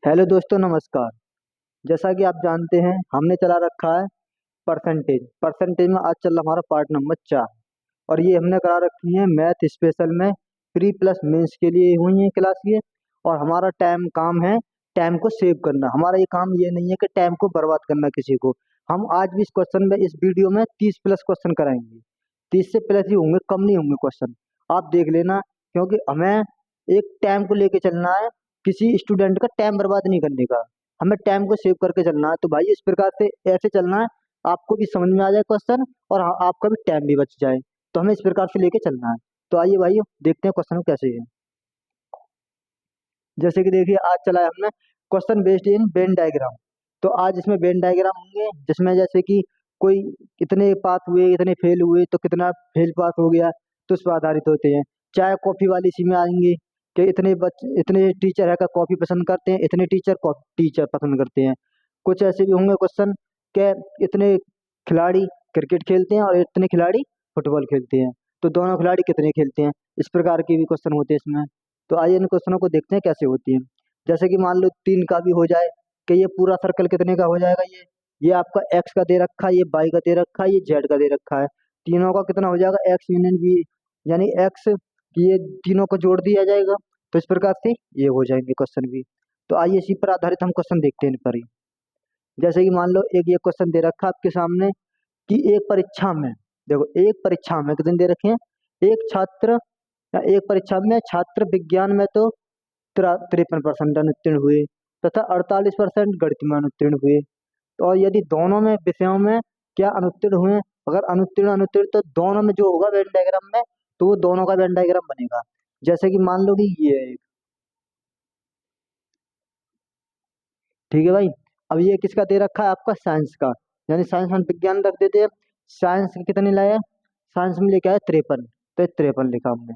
Hello दोस्तों, नमस्कार। जैसा कि आप जानते हैं, हमने चला रखा है परसेंटेज। परसेंटेज में आज चल रहा हमारा पार्ट नंबर 4। और ये हमने करा रखी है मैथ स्पेशल में प्री प्लस मेंस के लिए हुई है क्लास ये। और हमारा टाइम काम है टाइम को सेव करना। हमारा ये काम ये नहीं है कि टाइम को बर्बाद करना किसी को। हम आज भी इस क्वेश्चन में, इस वीडियो में 30 प्लस क्वेश्चन कराएंगे। 30 से प्लस ही होंगे, कम नहीं होंगे क्वेश्चन। आप देख लेना, क्योंकि हमें एक टाइम को लेके चलना है। किसी स्टूडेंट का टाइम बर्बाद नहीं करने का, हमें टाइम को सेव करके चलना है। तो भाई इस प्रकार से ऐसे चलना है, आपको भी समझ में आ जाए क्वेश्चन और आपका भी टाइम भी बच जाए। तो हमें इस प्रकार से लेके चलना है। तो आइए भाई देखते हैं क्वेश्चन कैसे है। जैसे कि देखिए, आज चला है हमने question based in Venn diagram. तो आज इसमें वेन डायग्राम होंगे, जिसमें जैसे कि कोई कितने पास हुए, इतने फेल हुए, तो कितना फेल पास हो गया, तो उस पर आधारित होते हैं। चाय कॉफी वाली इसी में आएंगे कि इतने टीचर है का कॉफी पसंद करते हैं, इतने टीचर पसंद करते हैं। कुछ ऐसे भी होंगे क्वेश्चन के इतने खिलाड़ी क्रिकेट खेलते हैं और इतने खिलाड़ी फुटबॉल खेलते हैं, तो दोनों खिलाड़ी कितने खेलते हैं। इस प्रकार के भी क्वेश्चन होते हैं इसमें। तो आइए इन क्वेश्चनों को देखते हैं कैसे होती है। जैसे कि मान लो 3 का भी हो जाए कि ये पूरा सर्कल कितने का हो जाएगा। ये आपका एक्स का दे रखा है, ये वाई का दे रखा है, ये जेड का दे रखा है। तीनों का कितना हो जाएगा, एक्स यूनियन बी, यानी एक्स की ये तीनों को जोड़ दिया जाएगा। तो इस प्रकार से ये हो जाएंगे क्वेश्चन भी। तो आइए इसी पर आधारित हम क्वेश्चन देखते हैं इन पर ही। जैसे कि मान लो एक ये क्वेश्चन दे रखा है आपके सामने कि एक परीक्षा में, देखो एक परीक्षा में कितने दे रखे हैं, एक छात्र या एक परीक्षा में छात्र विज्ञान में तो 53% अनुत्तीर्ण हुए तथा 48% गणित में अनुत्तीर्ण हुए। तो और यदि दोनों में विषयों में क्या अनुत्तीर्ण हुए, अगर अनुत्तीर्ण अनुत्तीर्ण तो दोनों में जो होगा वेन डायग्राम में, तो वो दोनों का वेन डायग्राम बनेगा। जैसे कि मान लो कि ये है, ठीक है भाई। अब ये किसका दे रखा है, आपका साइंस का, यानी साइंस में विज्ञान रख देते हैं। साइंस के कितने लाए, साइंस में लेके आए 53, तो 53 लिखा हमने,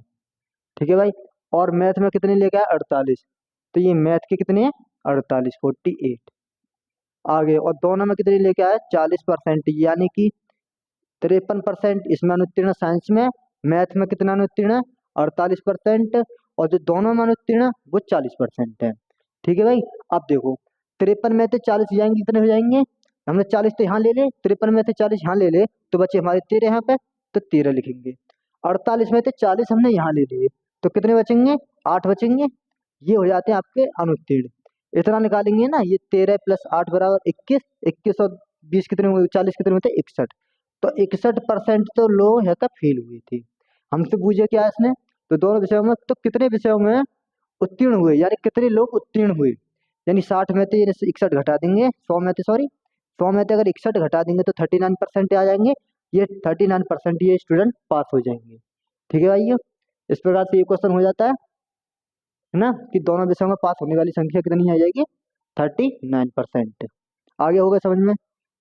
ठीक है भाई। और मैथ में कितने लेके आए 48, तो ये मैथ के कितने हैं 48, 48। आगे और दोनों में कितने लेके आए 40%, यानी कि 53% इसमें अनुत्तीर्ण साइंस में। मैथ में कितना अनुत्तीर्ण है 48%। और जो दोनों में अनुत्तीर्ण है वो 40% है, ठीक है भाई। अब देखो 53 में से 40 जाएंगे, कितने हो जाएंगे, हमने 40 तो यहाँ ले ले, 53 में से 40 यहाँ ले ले, तो बचे हमारे 13 यहाँ पे, तो 13 लिखेंगे। 48 में से 40 हमने यहाँ ले लिए, तो कितने बचेंगे, 8 बचेंगे। ये हो जाते हैं आपके अनुत्तीर्ण। इतना निकालेंगे ना, ये 13 + 8 = 21, 21 और 20 कितने हुए, 40 कितने होते, 61। तो 61% तो लोग है का फेल हुए थे। हमसे पूछे क्या है इसने, तो दोनों विषयों में, तो कितने विषयों में उत्तीर्ण हुए, यानी कितने लोग उत्तीर्ण हुए। यानी 60 में से 61 घटा देंगे, 100 में से, सॉरी 100 में से अगर 61 घटा देंगे तो 39% आ जाएंगे। ये 39% ये स्टूडेंट पास हो जाएंगे, ठीक है भाई। इस प्रकार से ये क्वेश्चन हो जाता है ना, कि दोनों विषयों में पास होने वाली संख्या कितनी आ जाएगी, 39%। आगे होगा समझ में,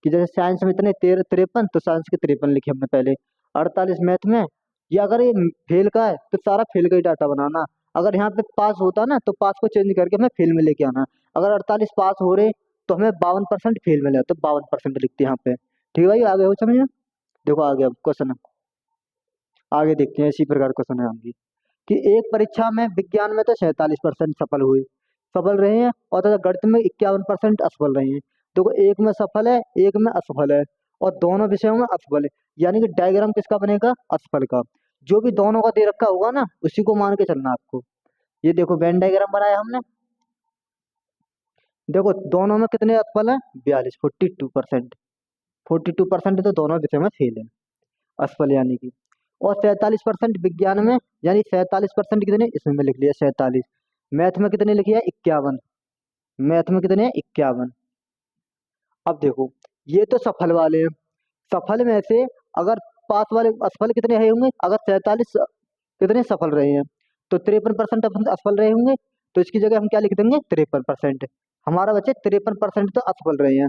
कि जैसे साइंस में इतने 53, तो साइंस के 53 लिखे हमने पहले। 48 मैथ में, या अगर ये फेल का है तो सारा फेल का ही डाटा बनाना। अगर यहाँ पे पास होता ना, तो पास को चेंज करके हमें फेल में लेके आना। अगर 48 पास हो रहे तो हमें 52% फेल में ले, तो 52% लिखते हैं यहाँ पे, ठीक है भाई। आगे हो समझ में, देखो आगे अब क्वेश्चन आगे देखते हैं। इसी प्रकार क्वेश्चन है आगे कि एक परीक्षा में विज्ञान में तो 47% सफल हुए, सफल रहे हैं, और तथा गणित में 51% असफल रहे हैं। देखो एक में सफल है, एक में असफल है, और दोनों विषयों में असफल है। यानी कि डायग्राम किसका बनेगा, असफल का। जो भी दोनों का दे रखा होगा ना, उसी को मान के चलना आपको। ये देखो वेन डायग्राम बनाया हमने, देखो दोनों में कितने असफल है, 42, 42%। 42% तो दोनों विषयों में फेल है, असफल यानी कि। और 47% विज्ञान में, यानी 47% कितने इसमें में लिख लिया 47। मैथ में कितने लिखे हैं 51, मैथ में कितने हैं 51। अब देखो ये तो सफल वाले हैं। सफल में से अगर पास वाले असफल कितने रहे होंगे, अगर 47 कितने सफल रहे हैं, तो 53% असफल रहे होंगे। तो इसकी जगह हम क्या लिख देंगे, 53%। हमारा बचे 53% तो असफल रहे हैं।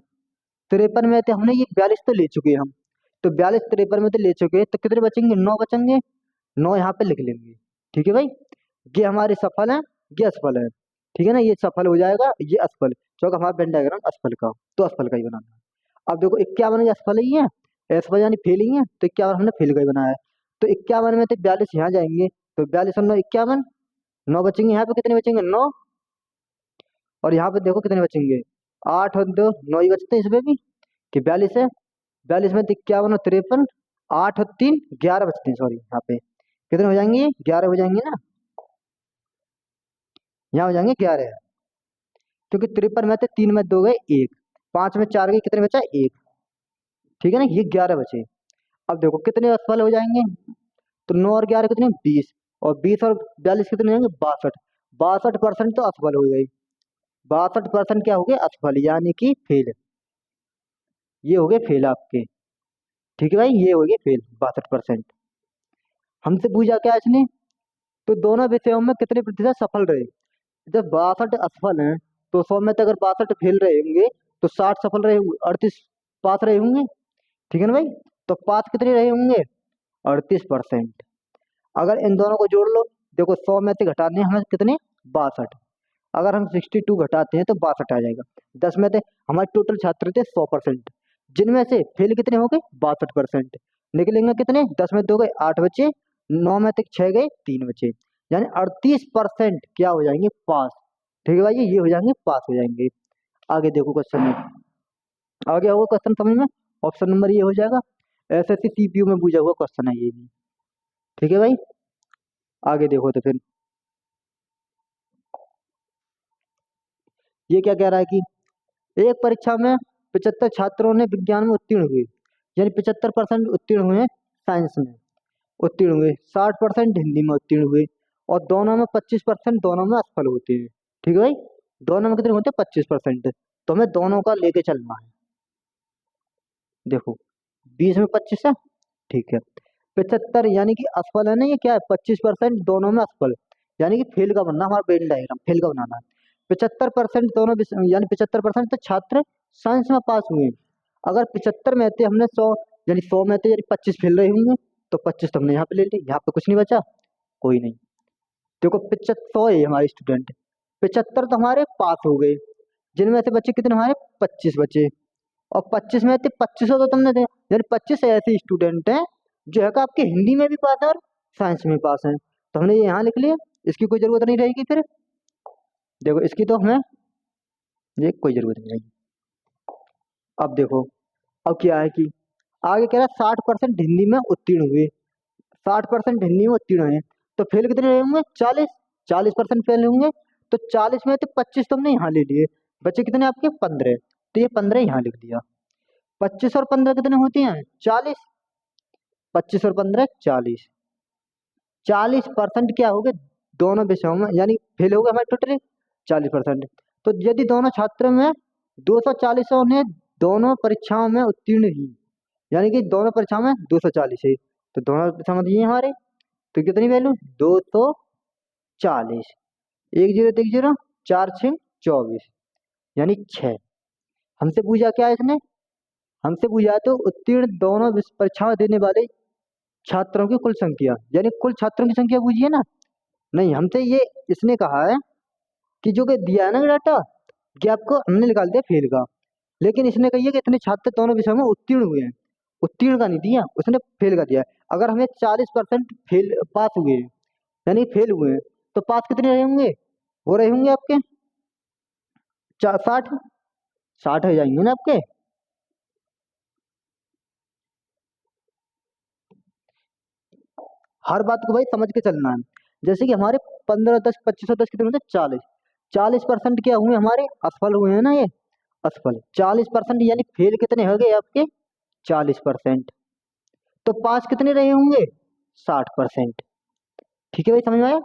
53 में थे हमने, ये 42 तो ले चुके हैं हम। तो 42 53 में तो ले चुके हैं, तो कितने बचेंगे, 9 बचेंगे। 9 यहाँ पे लिख लेंगे, ठीक है भाई। ये हमारे सफल है, ये असफल है, ठीक है ना। ये सफल हो जाएगा, ये असफल, क्योंकि हमारा वेन डायग्राम असफल का, तो असफल का ही बनाना है। अब देखो 51 ये असफल ही है, असफल यानी फेल ही है, तो 51 हमने फेल का ही बनाया है। तो 51 में से 42 यहाँ जाएंगे, तो 42 और 9 51, 9 बचेंगे, यहाँ पे कितने बचेंगे, 9। और यहाँ पे देखो कितने बचेंगे, 8 और 2 9 ही बचते हैं इसमें भी, कि 42 है। 42 में 51 और 53, 8 और 3 11 बचते हैं, सॉरी यहाँ पे कितने हो जाएंगे, 11 हो जाएंगे ना, यहाँ हो जाएंगे 11, क्योंकि 53 में थे, 3 में 2 गए 1, 5 में 4 गए, कितने बचा 1, ठीक है ना, ये 11 बचे। अब देखो कितने असफल हो जाएंगे, तो 9 और 11 कितने 20, और 20 और 42 कितने हो जाएंगे 62, 62% तो असफल हो गए, 62% क्या हो गए असफल, यानी कि फेल, ये हो गए फेल आपके, ठीक है भाई, ये हो गए फेल 62%। हमसे पूछा क्या इसने, तो दोनों विषयों में कितने प्रतिशत सफल रहे, जब 62 असफल हैं, तो 100 में से अगर 62 फेल रहे होंगे, तो 60 सफल रहे होंगे, 38 पास रहे होंगे, ठीक है ना भाई, तो पास कितने रहे होंगे 38%। अगर इन दोनों को जोड़ लो, देखो 100 में से घटाने हमें कितने 62, अगर हम 62 घटाते हैं तो 62 आ जाएगा, 10 में से हमारे टोटल छात्र थे 100%, जिनमें से फेल कितने हो गए 62%, निकलेंगे कितने, 10 में 2 गए 8 बचे, 9 में से 6 गए 3 बचे, यानी 38% क्या हो जाएंगे पास, ठीक है भाई, ये हो जाएंगे पास हो जाएंगे। आगे देखो क्वेश्चन में, आगे होगा क्वेश्चन समझ में, ऑप्शन नंबर ये हो जाएगा, एसएससी सीपीयू में पूछा हुआ क्वेश्चन है ये भी, ठीक है भाई। आगे देखो तो फिर ये क्या कह रहा है कि एक परीक्षा में 75 छात्रों ने विज्ञान में उत्तीर्ण हुए, यानी 75% उत्तीर्ण हुए साइंस में, उत्तीर्ण हुए 60% हिंदी में उत्तीर्ण हुए, और दोनों में 25% दोनों में असफल होते हैं, ठीक है भाई, दोनों में कितने होते हैं 25%, तो हमें दोनों का लेके चलना है। देखो 20 में 25 है, ठीक है, 75 यानी कि असफल है ना, ये क्या है 25% दोनों में असफल, यानी कि फेल का बनना, हमारा वेन डायग्राम फेल का बनाना है। 75% दोनों यानी 75% तो छात्र साइंस में पास हुए, अगर 75 में थे हमने 100, यानी 100 में थे, यानी 25 फेल रहे होंगे, तो 25 तो हमने यहाँ पे ले ली, यहाँ पे कुछ नहीं बचा, कोई नहीं। देखो 75 है हमारे स्टूडेंट, 75 तो हमारे पास हो गए, जिनमें से बच्चे कितने हमारे 25 बचे, और 25 में थे 25 तो तुमने थे, यानी 25 ऐसे स्टूडेंट हैं जो है कि आपके हिंदी में भी पास है और साइंस में पास है, तो हमने ये यहाँ लिख लिया, इसकी कोई जरूरत नहीं रहेगी फिर, देखो इसकी तो हमें ये कोई जरूरत नहीं रहेगी। अब देखो, अब क्या है कि आगे कह रहा है 60% हिंदी में उत्तीर्ण हुए, 60% हिंदी में उत्तीर्ण है, तो फेल कितने रहे होंगे 40, 40% फेल होंगे, तो 40 में तो 25 तो हमने यहाँ ले लिए, बच्चे कितने आपके 15, तो ये 15 यहाँ लिख दिया, 25 और 15 कितने होते हैं 40, 25 और 15 40, 40% क्या हो गए दोनों विषयों में, यानी फेल हो गए हमारे टोटल 40%, तो यदि दोनों छात्रों में 240 ने दोनों परीक्षाओं में उत्तीर्ण ही, यानी कि दोनों परीक्षाओं में 240 है, तो दोनों समझिए हमारे, तो कितनी वैल्यू 240, 1 0 1 0, 4 6 24, यानी 6। हमसे पूछा क्या है इसने, हमसे पूछा है तो उत्तीर्ण दोनों परीक्षाएं देने वाले छात्रों की कुल संख्या, यानी कुल छात्रों की संख्या पूछिए ना, नहीं हमसे ये इसने कहा है कि जो कि दिया है ना डाटा, कि आपको हमने निकाल दिया फेल का, लेकिन इसने कही है कि इतने छात्र दोनों विषयों में उत्तीर्ण हुए हैं, उत्तीर्ण का नहीं दिया उसने, फेल का दिया है। अगर हमें 40% फेल पास हुए हैं, यानी फेल हुए हैं, तो पास कितने रहे होंगे, वो रहे होंगे आपके 60, 60 हो जाएंगे ना आपके। हर बात को भाई समझ के चलना है, जैसे कि हमारे 15 10 25 और 10 कितने होते 40, 40% क्या हुए हमारे असफल हुए हैं ना, ये असफल 40%, यानी फेल कितने हो गए आपके 40%, तो पास कितने रहे होंगे 60%, ठीक है भाई समझ में आया।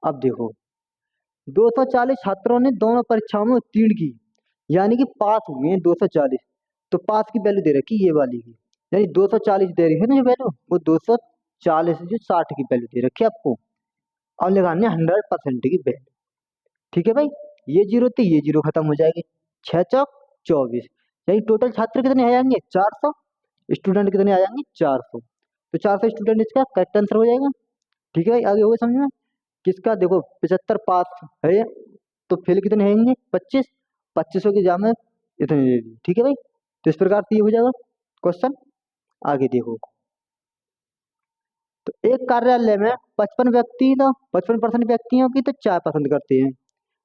अब देखो 240 छात्रों ने दोनों परीक्षाओं में उत्तीर्ण की, यानी कि पास हुए हैं 240, तो पास की वैल्यू दे रखी ये वाली की, यानी 240 दे रही है ना जो वैल्यू, वो 240 जो 60 की वैल्यू दे रखी है आपको, और लगाने 100% की वैल्यू, ठीक है भाई, ये जीरो तो ये जीरो खत्म हो जाएगी, 6 चौक 24, यानी टोटल छात्र कितने आ जाएंगे 400, स्टूडेंट कितने आ जाएंगे 400, तो 400 स्टूडेंट इसका करेक्ट आंसर हो जाएगा, ठीक है भाई। आगे होगा समझ में, किसका देखो 75 पास है, तो फेल कितने होंगे 25, 2500 की जामे इतने दे दी, ठीक है भाई, तो इस प्रकार से ये हो जाएगा क्वेश्चन। आगे देखो, तो एक कार्यालय में 55 व्यक्ति, तो 55% व्यक्तियों की तो चाय पसंद करते हैं,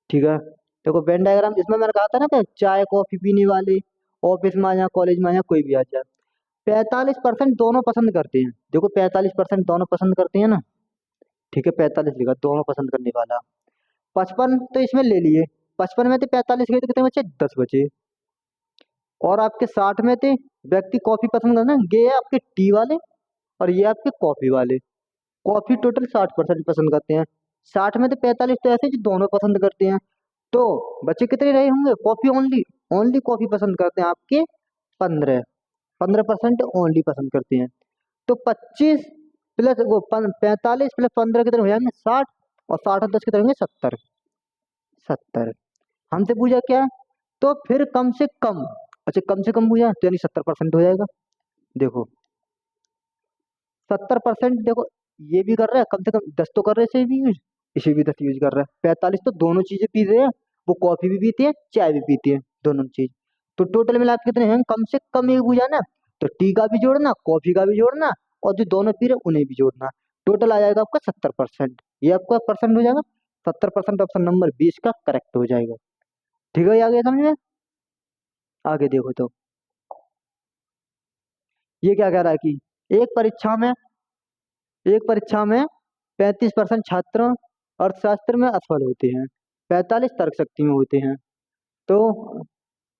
ठीक है, देखो वेन डायग्राम इसमें मैंने कहा था ना कि चाय कॉफी पीने वाले ऑफिस में आ जाए कॉलेज में आ जाए कोई भी आ जाए, 45% दोनों पसंद करते हैं। देखो 45% दोनों पसंद करते हैं ना, ठीक है 45 लिखा दोनों पसंद करने वाला। 55 तो इसमें ले लिए, 55 में थे 45 के तो कितने बचे 10 बचे। और आपके 60 में थे व्यक्ति कॉफी पसंद करना, ये है आपके टी वाले और ये आपके कॉफी वाले। कॉफी टोटल 60% पसंद करते हैं, 60 में तो 45 तो ऐसे जो दोनों पसंद करते हैं। तो बच्चे कितने रहे होंगे, कॉफी ओनली, ओनली कॉफी पसंद करते हैं आपके 15, 15% ओनली पसंद करते हैं। तो 25 प्लस वो 45 प्लस 15 कितने हो जाएंगे 60, और 60 और 10 कितने होंगे 70, 70। हमसे पूछा क्या है, तो फिर कम से कम, अच्छा कम से कम पूछा तो यानी 70% हो जाएगा। देखो 70%, देखो ये भी कर रहा है कम से कम 10 तो कर रहे हैं इसे भी यूज, इसे भी 10 यूज कर रहा है। 45 तो दोनों चीजें पी रहे हैं, वो कॉफी भी पीती है चाय भी पीती है दोनों चीज। तो टोटल मिला के कितने हैं, कम से कम एक पूछा ना, तो टी का भी जोड़ना कॉफी का भी जोड़ना और जो दोनों पी रहे हैं उन्हें भी जोड़ना, टोटल आ जाएगा आपका 70%। ये आपका परसेंट हो जाएगा 70%, ऑप्शन नंबर 20 का करेक्ट हो जाएगा। ठीक है, ये आ गया समझ में। आगे देखो तो ये क्या कह रहा है कि एक परीक्षा में एक परीक्षा में 35% छात्र अर्थशास्त्र में असफल होते हैं, 45 तर्क शक्ति में होते हैं। तो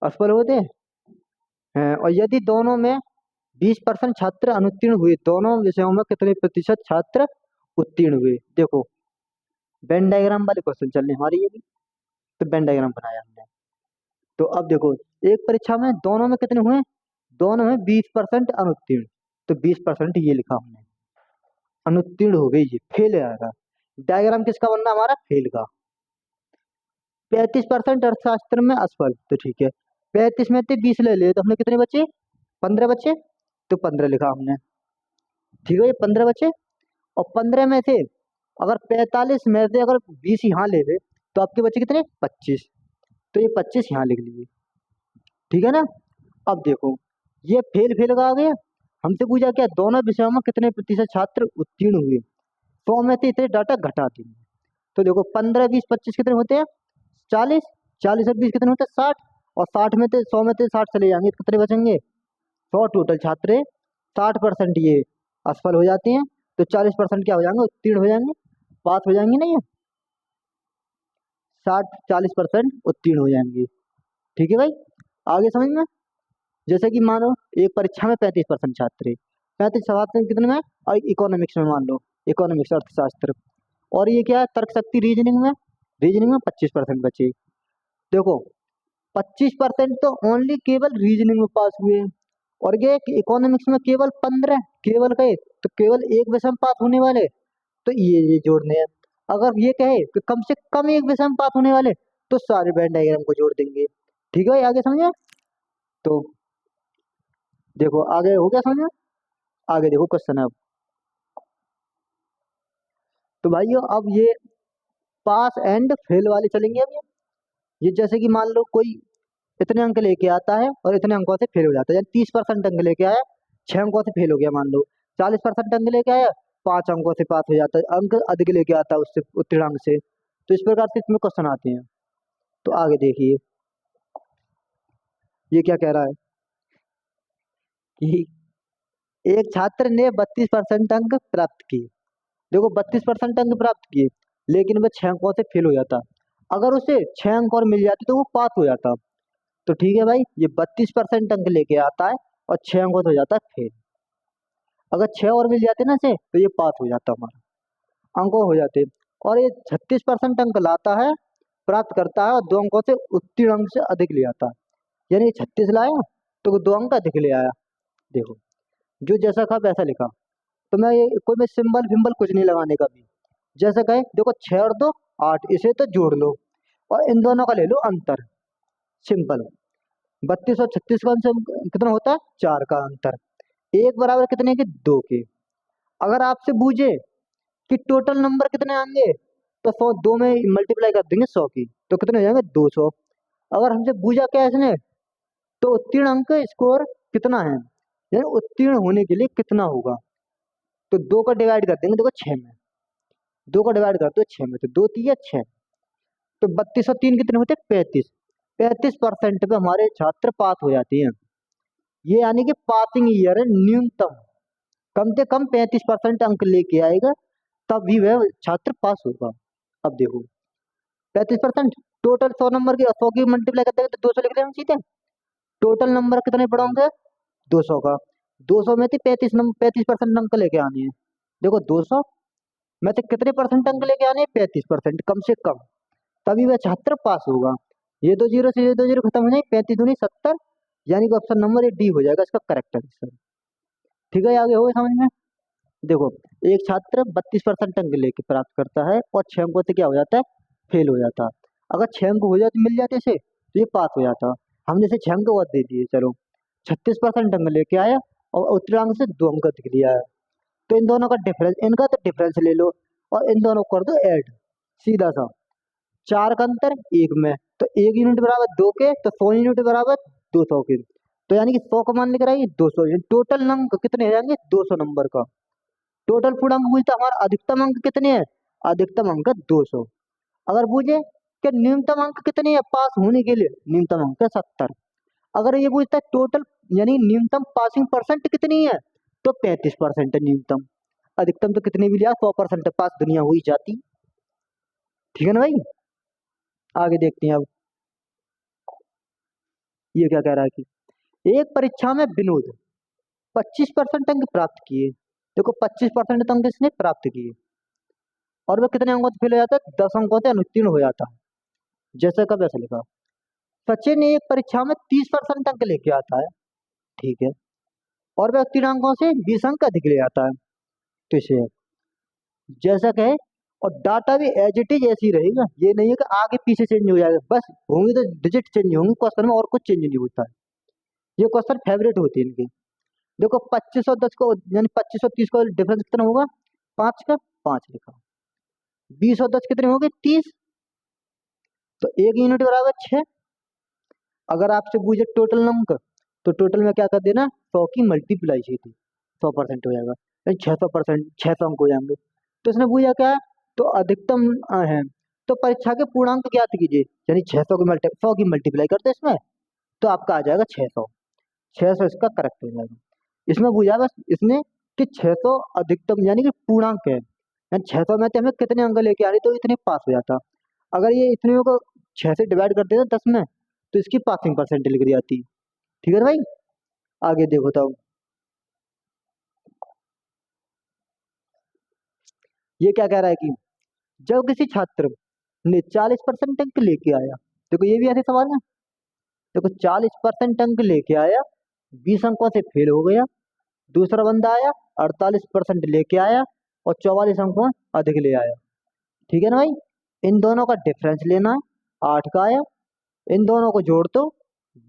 असफल होते हैं, और यदि दोनों में 20% छात्र अनुत्तीर्ण हुए, दोनों विषयों में कितने प्रतिशत छात्र उत्तीर्ण हुए। देखो वेन डायग्राम वाले क्वेश्चन चलने हमारे ये भी, तो वेन डायग्राम बनाया हमने। तो अब देखो एक परीक्षा में दोनों में कितने हुए, दोनों में 20% अनुत्तीर्ण, तो 20% ये लिखा हमने, अनुत्तीर्ण हो गई, ये फेल आएगा। डायग्राम किसका बनना हमारा, फेल का। 35% अर्थशास्त्र में असफल, तो ठीक है 35 में से 20 ले लिए तो हमने कितने बचे, 15 बचे, तो 15 लिखा हमने। ठीक है, ये 15 बचे, और 15 में से अगर 45 में से अगर 20 यहाँ ले ले तो आपके बचे कितने 25, तो ये 25 यहाँ लिख लीजिए। ठीक है ना। अब देखो ये फेल फेल का आ गया, हमसे पूछा क्या दोनों विषयों में कितने प्रतिशत छात्र उत्तीर्ण हुए, 100 में से इतने डाटा घटा देंगे। तो देखो 15 20 25 कितने होते हैं 40, 40 और 20 कितने होते हैं 60, और 60 में से 100 में से 60 चले जाएंगे तो कितने बचेंगे 100 टोटल छात्र है। 60% ये असफल हो जाते हैं, तो 40% क्या हो जाएंगे उत्तीर्ण हो जाएंगे, पास हो जाएंगे नहीं, 60 40% उत्तीर्ण हो जाएंगे। ठीक है भाई, आगे समझ में। जैसे कि मानो एक परीक्षा में 35% छात्र है, 35 छात्र कितने में, और इकोनॉमिक्स में मान लो, इकोनॉमिक्स अर्थशास्त्र, और ये क्या है तर्क शक्ति रीजनिंग में, रीजनिंग में 25% बचे। देखो 25% तो ओनली केवल रीजनिंग में पास हुए, और ये इकोनॉमिक्स में केवल 15, केवल कहे तो केवल एक विषय में पास होने वाले, तो ये जोड़ने हैं। अगर ये कहे कि कम से कम एक विषय में पास होने वाले, तो सारे वेन डायग्राम को जोड़ देंगे। ठीक है भाई, आगे समझे। तो देखो आगे हो गया समझ में। आगे देखो क्वेश्चन है अब। तो भाइयों अब ये पास एंड फेल वाले चलेंगे अब ये जैसे कि मान लो कोई इतने अंक लेके आता है और इतने अंकों से फेल हो जाता है, यानी 30% अंक लेके आया 6 अंकों से फेल हो गया मान लो, 40% अंक लेके आया 5 अंकों से पास हो जाता है, अंक अधिक लेके आता है उससे उत्तीर्ण अंक से। तो इस प्रकार से इसमें क्वेश्चन आते हैं। तो आगे देखिए ये क्या कह रहा है कि एक छात्र ने 32% अंक प्राप्त किए। देखो 32% अंक प्राप्त किए, लेकिन वह 6 अंकों से फेल हो जाता। अगर उसे 6 अंक और मिल जाते तो वो पास हो जाता। तो ठीक है भाई, ये 32% अंक लेके आता है और 6 अंकों से हो जाता है फेल। अगर 6 और मिल जाते ना से तो ये पास हो जाता हमारा, अंकों हो जाते। और ये 36% अंक लाता है, प्राप्त करता है, और 2 अंकों से उत्तीर्ण अंक से अधिक ले आता है। यानी 36 लाया तो वो 2 अंक अधिक ले आया। देखो जो जैसा था वैसा लिखा। तो मैं ये कोई मैं सिंबल फिंबल कुछ नहीं लगाने का भी, जैसा कहे देखो 6 और 2 8, इसे तो जोड़ लो और इन दोनों का ले लो अंतर, सिंपल। 32 और 36 का अंतर कितना होता है 4 का अंतर, एक बराबर कितने के 2 के। अगर आपसे पूछे कि टोटल नंबर कितने आएंगे, तो 100 2 में मल्टीप्लाई कर देंगे 100 की, तो कितने हो जाएंगे 200। अगर हमसे पूछा क्या है इसने, तो उत्तीर्ण अंक स्कोर कितना है, यानी उत्तीर्ण होने के लिए कितना होगा, तो 2 का डिवाइड कर देंगे देखो 6 में, 2 का डिवाइड कर दो 6 में, तो 2 3 6, तो 3203 कितने होते हैं? 35। 35% पे हमारे छात्र पास हो जाते हैं। ये यानी कि पासिंग ईयर है न्यूनतम। कम से कम 35% अंक लेके आएगा तब भी वह छात्र पास होगा। अब देखो 35% टोटल 100 नंबर के 100 की मल्टीप्लाई करते हैं तो 200 लिख रहे हैं हम सीधे। टोटल नंबर कितने पढ़े होंगे? 200 का। 200 में से 35% अंक लेके आने हैं। देखो 200 में से कितने परसेंट अंक लेके आने हैं? 35% कम से कम, तभी वह छात्र पास होगा। ये दो जीरो से ये दो जीरो खत्म हो जाए, 35 दूनी 70, यानी कि ऑप्शन नंबर ए डी हो जाएगा इसका करेक्ट आंसर। ठीक है, आगे हो गए समझ में? देखो एक छात्र 32% अंक लेके प्राप्त करता है और 6 अंकों से क्या हो जाता है? फेल हो जाता है। अगर 6 अंक हो जाते मिल जाते इसे तो ये पास हो जाता। हमने इसे 6 अंक और दे दिए, चलो 36% अंक लेके आया और उत्तरांक से 2 अंक दिख लिया है। तो इन दोनों का डिफरेंस, इनका तो डिफरेंस ले लो और इन दोनों को कर दो ऐड, सीधा सा। 4 का अंतर 1 में, तो 1 यूनिट बराबर 2 के, तो 100 यूनिट बराबर 200 के। तो यानी कि 100 का मान लेकर आइए 200, टोटल अंक कितने हो जाएंगे? 200 नंबर का टोटल पूर्णांक पूछता हमारा अधिकतम अंक कितने हैं? अधिकतम अंक 200। अगर पूछे कि न्यूनतम अंक कितने हैं पास होने के लिए? न्यूनतम अंक 70। अगर ये पूछता है टोटल यानी न्यूनतम पासिंग परसेंट कितनी है, तो 35% है न्यूनतम। अधिकतम तो कितने भी लिया 100% पास दुनिया हो ही जाती। ठीक है ना भाई? आगे देखते हैं अब ये क्या कह रहा है कि एक परीक्षा में विनोद 25% अंक प्राप्त किए। देखो 25% अंक इसने प्राप्त किए और वह कितने अंकों से फेल हो जाता है? 10 अंकों से अनुत्तीर्ण हो जाता है। जैसे का वैसे लिखा। सचिन एक परीक्षा में 30% अंक लेके आता है, ठीक है, और वह उत्तीर्ण अंकों से 20 अंक अधिक ले आता है। तो इसे जैसा कहे और डाटा भी एज इट इज ऐसी रहेगा, ये नहीं है कि आगे पीछे चेंज हो जाएगा, बस होंगे तो डिजिट चेंज होंगे क्वेश्चन में और कुछ चेंज नहीं होता है। ये क्वेश्चन फेवरेट होते हैं इनके। देखो 2510 को यानी 2530 को डिफरेंस कितना होगा? 5 का 5 लिखा। 20 और 10 कितने हो गए? 30। तो 1 यूनिट बराबर 6। अगर आपसे पूछे टोटल अंक तो टोटल में क्या कर देना? 100 की मल्टीप्लाई सीधी, 100% हो जाएगा, 600%, 600 अंक हो जाएंगे। तो इसने पूछा क्या है? तो अधिकतम है, तो परीक्षा के पूर्णांक ज्ञात कीजिए, यानी 600 की 100 की मल्टीप्लाई करते इसमें तो आपका आ जाएगा 600। 600 इसका करेक्ट हो जाएगा। इसमें पूछा बस इसने कि 600 अधिकतम यानी कि पूर्णांक है, यानी 600 में से हमें कितने अंक लेके आ रहे तो इतने पास हो जाता। अगर ये इतने को 6 से डिवाइड कर देता 10 में तो इसकी पासिंग परसेंट लिख दी जाती। ठीक है ना भाई? आगे देखो तब ये क्या कह रहा है कि जब किसी छात्र ने 40% अंक लेके आया, देखो ये भी ऐसे सवाल है। देखो 40% अंक लेके आया, 20 अंकों से फेल हो गया। दूसरा बंदा आया 48% लेके आया और 44 अंकों अधिक ले आया। ठीक है ना भाई? इन दोनों का डिफरेंस लेना है, 8 का आया। इन दोनों को जोड़ दो,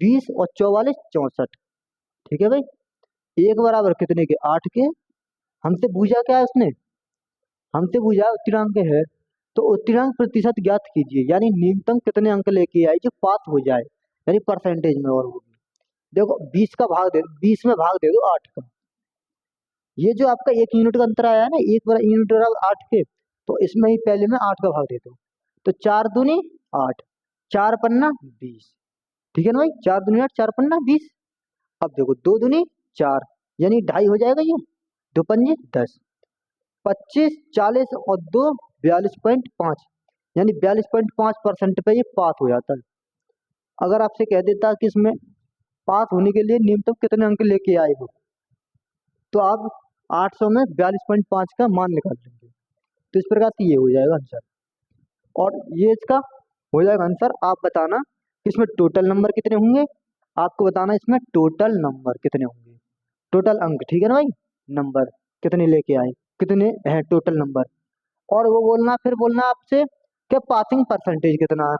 20 और 44 64। ठीक है भाई? एक बराबर कितने के? 8 के। हमसे पूछा क्या है उसने? हमसे पूछा उत्तीर्णांक है, तो उत्तीर्णांक प्रतिशत ज्ञात कीजिए, यानी न्यूनतम कितने अंक लेके आए जो पास हो जाए, यानी परसेंटेज में और होगी। देखो 20 का भाग दे, 20 में भाग दे दो 8 का। ये जो आपका 1 यूनिट का अंतर आया है ना, यूनिट बराबर 8 के, तो इसमें ही पहले में 8 का भाग दे दो। तो 4 दूनी 8, 4 पन्ना 20। ठीक है ना भाई? 4 दूनी 8, 4 पन्ना 20। अब देखो 2 दूनी 4, यानी 2.5 हो जाएगा ये। 2 पंजे 10, 25, 40 और 2 42.5, यानी 42.5% पे ये पास हो जाता है। अगर आपसे कह देता कि इसमें पास होने के लिए न्यूनतम कितने अंक लेके आए हो, तो आप 800 में 42.5 का मान निकाल लेंगे। तो इस प्रकार से ये हो जाएगा आंसर, और ये इसका हो जाएगा आंसर। आप बताना कि इसमें टोटल नंबर कितने होंगे। आपको बताना इसमें टोटल नंबर कितने होंगे, टोटल अंक। ठीक है ना भाई? नंबर कितने लेके आए, कितने हैं टोटल नंबर। और वो बोलना, फिर बोलना आपसे कि पासिंग परसेंटेज कितना है,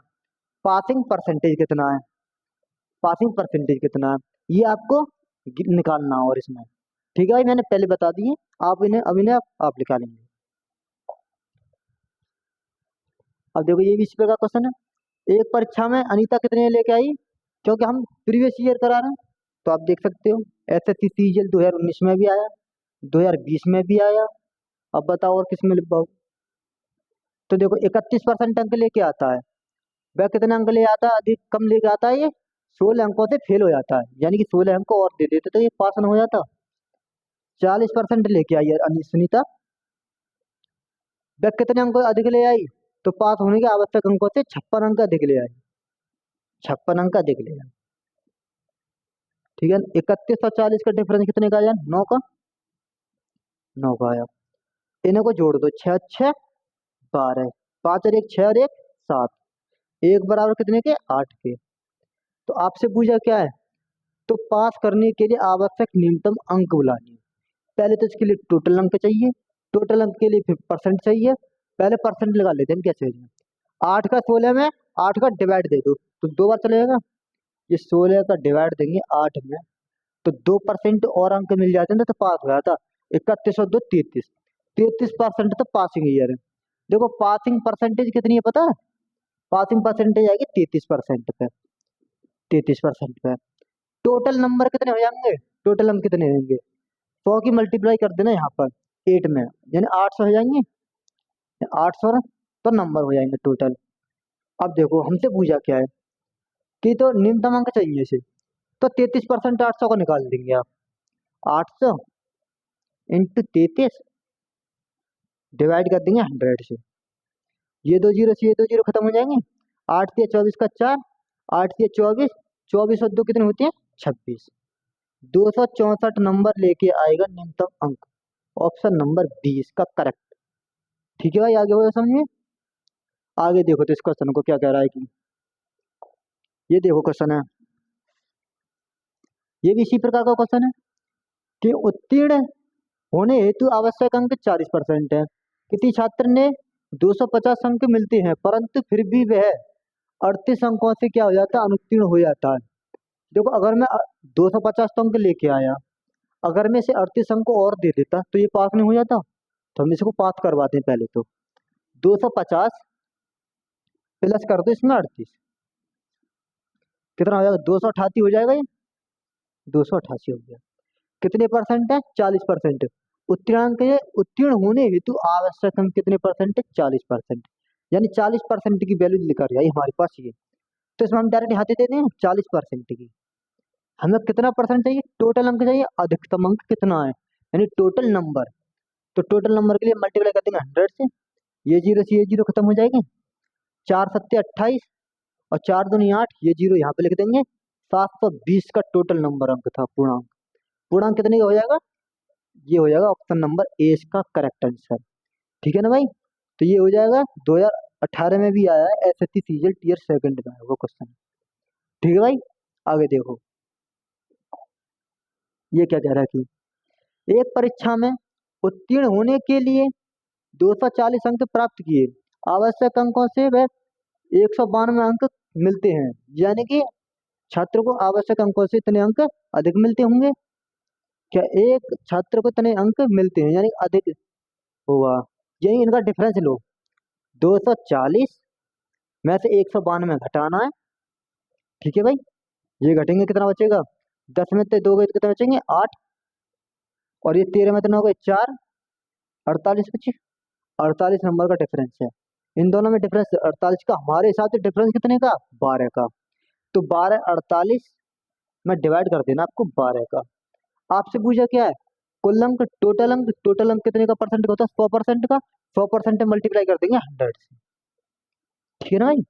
पासिंग परसेंटेज कितना है, पासिंग परसेंटेज कितना है, ये आपको निकालना है। और इसमें ठीक है भाई, मैंने पहले बता दिए, आप इन्हें अब इन्हें आप निकालेंगे। अब देखो ये भी इस प्रकार क्वेश्चन है। एक परीक्षा में अनीता कितने लेके आई, क्योंकि हम प्रीवियस ईयर करा रहे हैं तो आप देख सकते हो। एसएससी सीजीएल 2019 में भी आया, 2020 में भी आया। अब बताओ और किस में लिख पाओ। तो देखो 31% अंक लेके आता है, वह कितने अंक ले आता है, अधिक कम लेके आता है ये? 16 अंकों से फेल हो जाता है, यानी कि 16 अंक और दे देते तो ये पास न हो जाता। 40% लेके आई है सुनीता। वह कितने अंक अधिक ले आई, तो पास होने के आवश्यक अंकों से 56 अंक अधिक ले आई। 56 अंक अधिक ले आई। ठीक है, 31 और 40 का डिफरेंस कितने का आया? 9 का। 9 का आया। इन्हें को जोड़ दो, 6 6 12, 5 और 1 6 और 1 7, एक बराबर कितने के? 8 के। तो आपसे पूछा क्या है, तो पास करने के लिए आवश्यक न्यूनतम अंक बुलानी है। पहले तो इसके लिए टोटल अंक चाहिए, टोटल अंक के लिए फिर परसेंट चाहिए। पहले परसेंट लगा लेते हैं कैसे। 8 का 16 में 8 का डिवाइड दे दो तो 2 बार चलेगा। ये 16 का डिवाइड देंगे 8 में तो 2% और अंक मिल जाते हैं ना, तो पास हो जाता। 31 और 2 33, 33% तो पासिंग ईयर है। देखो पासिंग परसेंटेज कितनी है पता है? पासिंग परसेंटेज आएगी 33% पे। 33% पे टोटल नंबर कितने हो जाएंगे? टोटल अंक कितने होंगे? 100 की मल्टीप्लाई कर देना यहाँ पर 8 में, यानी 800 हो जाएंगे। 800 तो नंबर हो जाएंगे टोटल। अब देखो हमसे पूछा क्या है कि तो न्यूनतम अंक चाहिए इसे, तो 33% 800 को निकाल देंगे आप। 800 इंटू 33 डिवाइड कर देंगे 100 से। ये दो जीरो से ये दो जीरो खत्म हो जाएंगे। 8 या 24 का 4, 8 या 24, 24 और 2 कितने होते हैं? 26। 264 नंबर लेके आएगा न्यूनतम अंक। ऑप्शन नंबर 20 का करेक्ट। ठीक है भाई, आगे हो समझिए। आगे देखो तो इस क्वेश्चन को क्या कह रहा है कि ये देखो क्वेश्चन है, ये भी इसी प्रकार का क्वेश्चन है कि उत्तीर्ण होने हेतु आवश्यक अंक 40% है। किसी छात्र ने 250 अंक मिलते हैं परंतु फिर भी वह 38 अंकों से क्या हो जाता है? अनुत्तीर्ण हो जाता है। देखो अगर मैं 250 अंक लेके आया, अगर मैं इसे 38 अंक और दे देता तो ये पास नहीं हो जाता। तो हम इसको पास करवाते हैं। पहले तो 250 प्लस कर दो इसमें 38, कितना हो जाएगा? 288 हो जाएगा ये। 288 हो गया। कितने परसेंट है? 40%। उत्तीर्णांक ये उत्तीर्ण होने हेतु आवश्यक अंक कितने परसेंट है? 40%। यानी 40% की वैल्यू लेकर आई हमारे पास ये। तो इसमें हम डायरेक्ट यहाँ दे देते हैं 40% की। हमें कितना परसेंट चाहिए? टोटल अंक चाहिए। अधिकतम अंक कितना है, यानी टोटल नंबर। तो टोटल नंबर के लिए मल्टीप्लाई कर देंगे 100 से। ये जीरो से ये जीरो खत्म हो जाएगी। 4 7 28 और 4 दूनी 8, ये जीरो यहाँ पे लिख देंगे। 720 का टोटल नंबर अंक था, पूर्णांक। पूर्णांक कितने का हो जाएगा? ये हो जाएगा ऑप्शन नंबर ए इसका करेक्ट आंसर। ठीक है ना भाई? तो ये हो जाएगा 2018 में भी आया है, एसएससी सीजीएल टीयर सेकंड में है वो क्वेश्चन। ठीक है भाई, आगे देखो ये क्या कह रहा है कि एक परीक्षा में उत्तीर्ण होने के लिए 240 अंक प्राप्त किए, आवश्यक अंकों से वह 192 अंक मिलते हैं, यानी कि छात्र को आवश्यक अंकों से इतने अंक अधिक मिलते होंगे। क्या एक छात्र को इतने अंक मिलते हैं यानी अधिक होगा। यही इनका डिफरेंस लो, 240 में से 192 घटाना है। ठीक है भाई, ये घटेंगे कितना बचेगा? 10 में से 2 गए तो कितने बचेंगे? 8। और ये 13 में तो 9 गए 4, 48 बचे। 48 नंबर का डिफरेंस है इन दोनों में। डिफरेंस 48 का, हमारे हिसाब से डिफरेंस कितने का? 12 का। तो 12 48 में डिवाइड कर देना आपको 12 का। आपसे पूछा क्या है? कुल अंक, टोटल अंक। टोटल अंक कितने का परसेंट का होता है? 100% का। 100% मल्टीप्लाई कर देंगे 100 से। ठीक है ना भाई?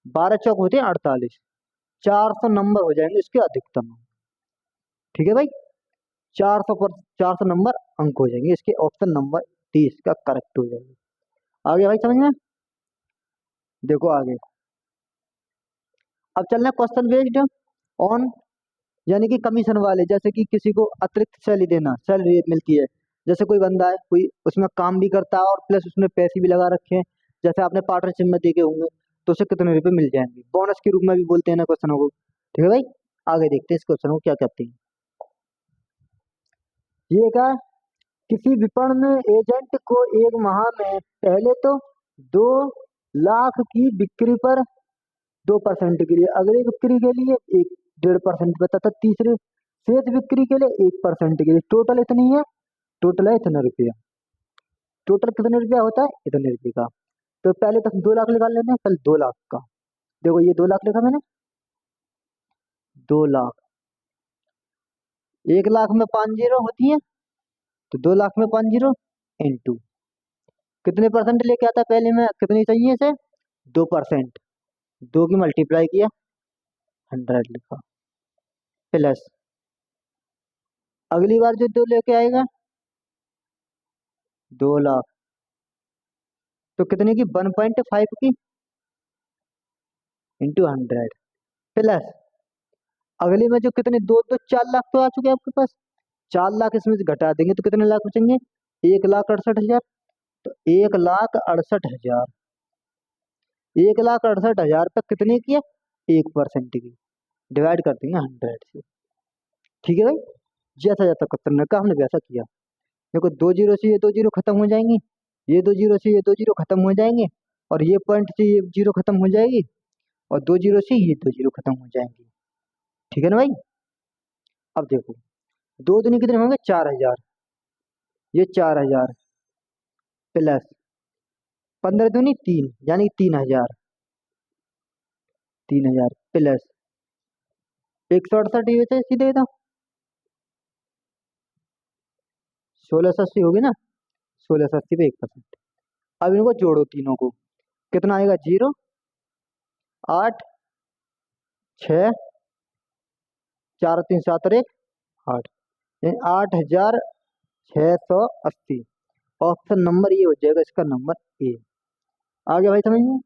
12 चौक होते हैं 48, 400 नंबर हो जाएंगे इसके अधिकतम। ठीक है भाई, 400 नंबर अंक हो जाएंगे इसके। ऑप्शन नंबर 30 का करेक्ट हो जाएगा। आगे भाई समझ में? देखो आगे अब चलना क्वेश्चन बेस्ड ऑन, यानी कि कमीशन वाले। जैसे कि किसी को अतिरिक्त सैलरी देना, सैलरी मिलती है। जैसे कोई बंदा है, कोई उसमें काम भी करता है और प्लस उसने पैसे भी लगा रखे हैं, जैसे आपने पार्टनरशिप में देखे होंगे, तो उसे कितने रुपए मिल जाएंगे? बोनस के रूप में भी बोलते हैं ना क्वेश्चनों को। ठीक है भाई, आगे देखते हैं इस क्वेश्चन को क्या कहते हैं। ये क्या? किसी विपणन एजेंट को एक माह में पहले तो 2 लाख की बिक्री पर 2% के लिए, अगली बिक्री के लिए 1.5% पे, तथा तीसरे शेष बिक्री के लिए 1% के लिए टोटल इतनी है। टोटल है इतना रुपया। टोटल कितने रुपया होता है? इतने रुपये का। तो पहले तो 2 लाख निकाल लेते हैं, पहले 2 लाख का। देखो ये 2 लाख लिखा मैंने, 2 लाख, 1 लाख में 5 जीरो होती है, तो 2 लाख में 5 जीरो इंटू कितने परसेंट लेके आता है, पहले में कितनी चाहिए इसे, 2%, 2 की मल्टीप्लाई किया, 100 लिखा, प्लस अगली बार जो 2 लेके आएगा, 2 लाख, तो कितने की, 1.5 की इंटू 100, प्लस अगली में जो कितने, दो तो 4 लाख तो आ चुके हैं आपके पास, 4 लाख इसमें से घटा देंगे तो कितने लाख बचेंगे, 1,68,000, तो 1,68,000, 1,68,000 पे कितने की है, 1% की, डिवाइड कर देंगे 100 से। ठीक है भाई, जैसा जैसा करने का हमने वैसा किया। देखो 2 जीरो से ये 2 जीरो खत्म हो जाएंगी, ये 2 जीरो से ये 2 जीरो खत्म हो जाएंगे, और ये पॉइंट से ये जीरो खत्म हो जाएगी, और 2 जीरो से ये 2 जीरो खत्म हो जाएंगी। ठीक है ना भाई। अब देखो 2 दूनी कितने होंगे, 4,000, ये 4,000 प्लस 15 दूनी 3, यानी 3,000, 3,000 प्लस 168, ये तो सीधे था 1680 होगी ना, 1680 पे 1%। अब इनको जोड़ो तीनों को, कितना आएगा, 0, 8, 6, 4 3 7 और 1 8, 8,680। ऑप्शन नंबर ये हो जाएगा इसका नंबर ए। आ गया भाई समझ में,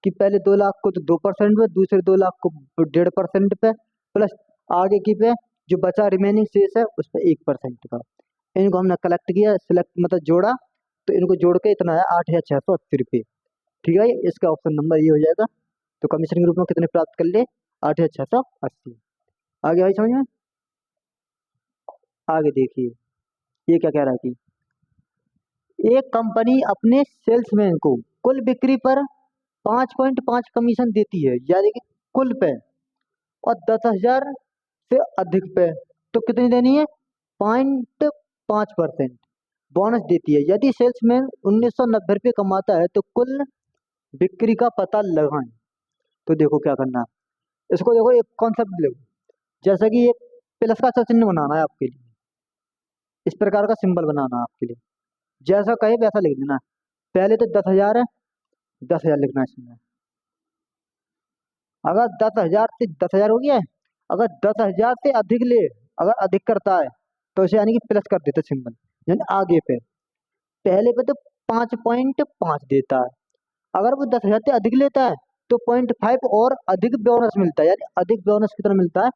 कि पहले 2 लाख को तो 2% पे, दूसरे 2 लाख को 1.5% पे, प्लस आगे की पे जो बचा रिमेनिंग शेष है उस पर 1% का। इनको हमने कलेक्ट किया, सिलेक्ट मतलब जोड़ा, तो इनको जोड़ के इतना है 8,680 रुपये। ठीक है भाई, इसका ऑप्शन नंबर ये हो जाएगा। तो कमीशन के रूप में कितने प्राप्त कर ले, 8,680। आगे भाई समझ में। आगे देखिए ये क्या कह रहा है कि एक कंपनी अपने सेल्समैन को कुल बिक्री पर 5.5 कमीशन देती है, यानी कि कुल पे, और 10,000 से अधिक पे तो कितनी देनी है, 0.5% बोनस देती है। यदि सेल्समैन 1,990 रुपये कमाता है तो कुल बिक्री का पता लगाएं। तो देखो क्या करना है, इसको देखो एक कॉन्सेप्ट लो, जैसा कि ये प्लस का चिन्ह बनाना है आपके लिए, इस प्रकार का सिंबल बनाना है आपके लिए, जैसा कहे वैसा लिख देना। पहले तो 10,000 है, 10,000 लिखना है इसमें। अगर 10,000 से 10,000 हो गया है, अगर 10,000 से अधिक ले, अगर अधिक करता है तो इसे यानी कि प्लस कर देते सिंबल, यानी आगे पे, पहले पे तो 5.5 देता है, अगर वो 10,000 से अधिक लेता है तो 0.5 और अधिक बोनस मिलता है, यानी अधिक बोनस कितना मिलता है,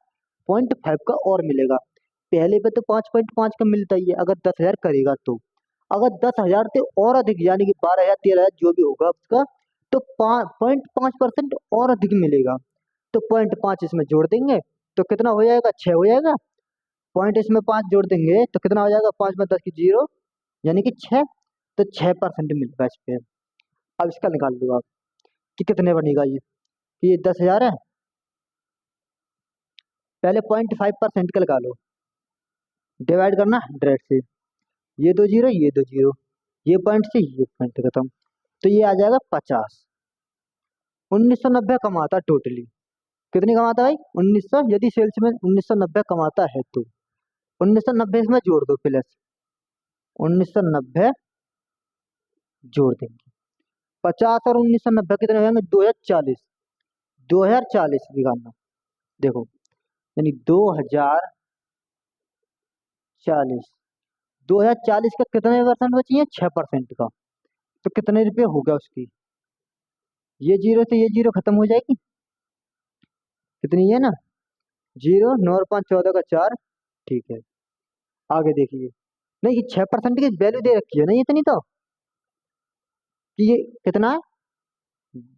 0.5 का और मिलेगा। पहले पे तो 5.5 का मिलता ही है अगर 10,000 करेगा तो, अगर 10,000 से और अधिक यानी कि 12,000 13,000 जो भी होगा उसका, तो 0.5% और अधिक मिलेगा। तो 0.5 इसमें जोड़ देंगे तो कितना हो जाएगा, 6 हो जाएगा। पॉइंट इसमें 5 जोड़ देंगे तो कितना हो जाएगा, 5 में 10 की 0, यानी कि 6, तो 6% मिलेगा इस पे। अब इसका निकाल लो आप कि कितने बनेगा ये, कि ये 10,000 है, पहले 0.5% का लगा लो, डिवाइड करना 100 से, ये 2 जीरो ये 2 जीरो, ये पॉइंट से ये पॉइंट खत्म, तो ये आ जाएगा 50। 1,990 कमाता टोटली, कितनी कमाता भाई, 1,900, यदि सेल्स में 1,990 कमाता है तो 1,990 इसमें जोड़ दो प्लस 1,990 जोड़ देंगे, 50 और 1,990 कितने हो जाएंगे, 2,040, 2,040 निकालना। देखो यानी 2,040, 2,040 का कितने परसेंट बची है, 6% का, तो कितने रुपए होगा उसकी, ये जीरो से ये जीरो खत्म हो जाएगी, कितनी है ना, 0 9 और 5 14 का 4। ठीक है, आगे देखिए, नहीं ये 6% की वैल्यू दे रखी है ना, ये इतनी तो, कि ये कितना है,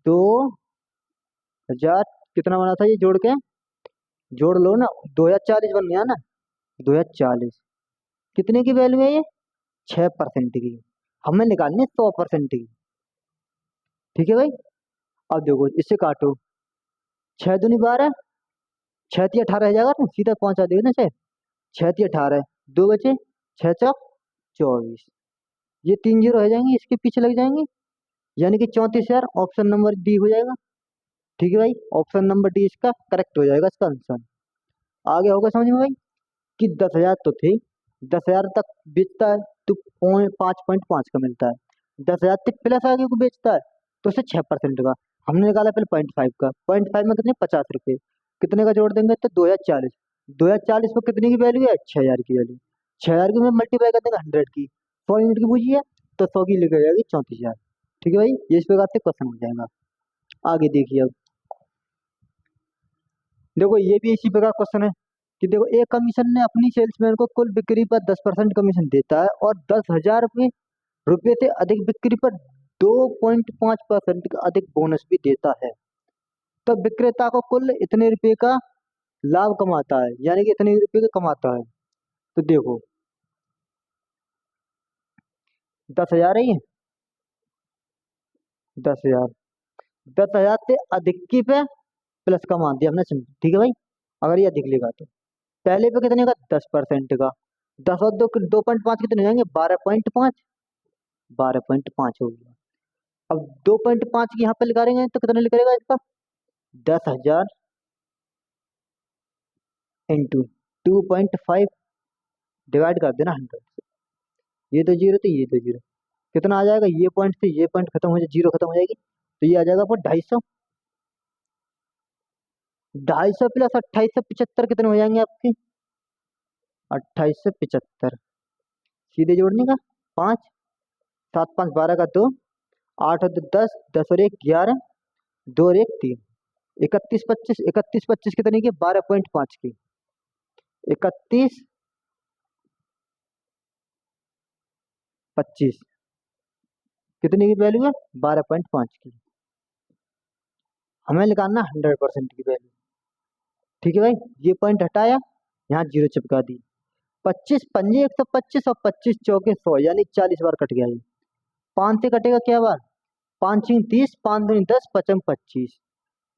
2,000 कितना बना था ये जोड़ के, जोड़ लो ना, 2,040 बन गया ना, 2,040 कितने की वैल्यू है ये, 6% की, हमें निकालनी है 100% की। ठीक है भाई, अब देखो इससे काटो, 6 दूनी 12, 6 ती 18 रह जाएगा ना, सीधा पहुंचा देगा ना 6, 6 ती 18, दो बचे, 6 चौक 24, ये 3 जीरो रह जाएंगे, इसके पीछे लग जाएंगे, यानी कि 34,000, ऑप्शन नंबर डी हो जाएगा। ठीक है भाई, ऑप्शन नंबर डी इसका करेक्ट हो जाएगा इसका आंसर। आगे होगा समझ में भाई कि 10,000 तो थे, 10,000 तक बेचता है तो 5.5 का मिलता है। 10,000 तक प्लस आगे को बेचता है तो उसे 6% का। हमने निकाला पहले 0.5 का, 0.5 में कितने 50 रुपए, कितने का जोड़ देंगे तो 2040। 2040 में कितने की वैल्यू है 6,000 की वैल्यू, 6,000 की में मल्टीप्लाई कर देंगे 100 की, 100 यूनिट की पूछी है तो 100 की लेकर जाएगी 34,000। ठीक है भाई, ये इस प्रकार से क्वेश्चन हो जाएगा। आगे देखिए अब, देखो ये भी इसी प्रकार क्वेश्चन है कि देखो एक कमीशन ने अपनी सेल्समैन को कुल बिक्री पर 10% कमीशन देता है और 10,000 रुपये से अधिक बिक्री पर 2.5% का अधिक बोनस भी देता है। तो विक्रेता को कुल इतने रुपए का लाभ कमाता है, यानी कि इतने रुपए का कमाता है। तो देखो 10,000 है ये, 10,000, 10,000 से अधिक की पे प्लस का मान दिया हमने सिंपल। ठीक है भाई, अगर ये अधिक लेगा तो पहले पे कितने का 10% का, 10 और 2.5 कितने हो जाएंगे 12.5, 12.5 हो गया। अब 2.5 की यहाँ पे लिखाएंगे तो कितना लिखेगा इसका 10,000 इंटू 2.5 डिवाइड कर देना 100 से, ये तो जीरो तो ये तो जीरो, कितना आ जाएगा ये पॉइंट से ये पॉइंट खत्म हो जाए, जीरो खत्म हो जाएगी तो ये आ जाएगा आपको 250। 250 प्लस 2875 कितने हो जाएंगे आपके 2875, सीधे जोड़ने का 5, 7 5 12 का 2, 8 और 2 10, 10 और 1 11, 2 और 1 3, 31 25 कितने की 12.5 की, 31 25 कितने की वैल्यू है 12.5 की, हमें निकालना 100% की वैल्यू। ठीक है भाई, ये पॉइंट हटाया, यहाँ जीरो चिपका दी, 25 पंजे 125 और 25 चौके 100, यानी 40 बार कट गया ये, 5 से कटेगा क्या बार, 5 6 30, 5 2 10, 5 25,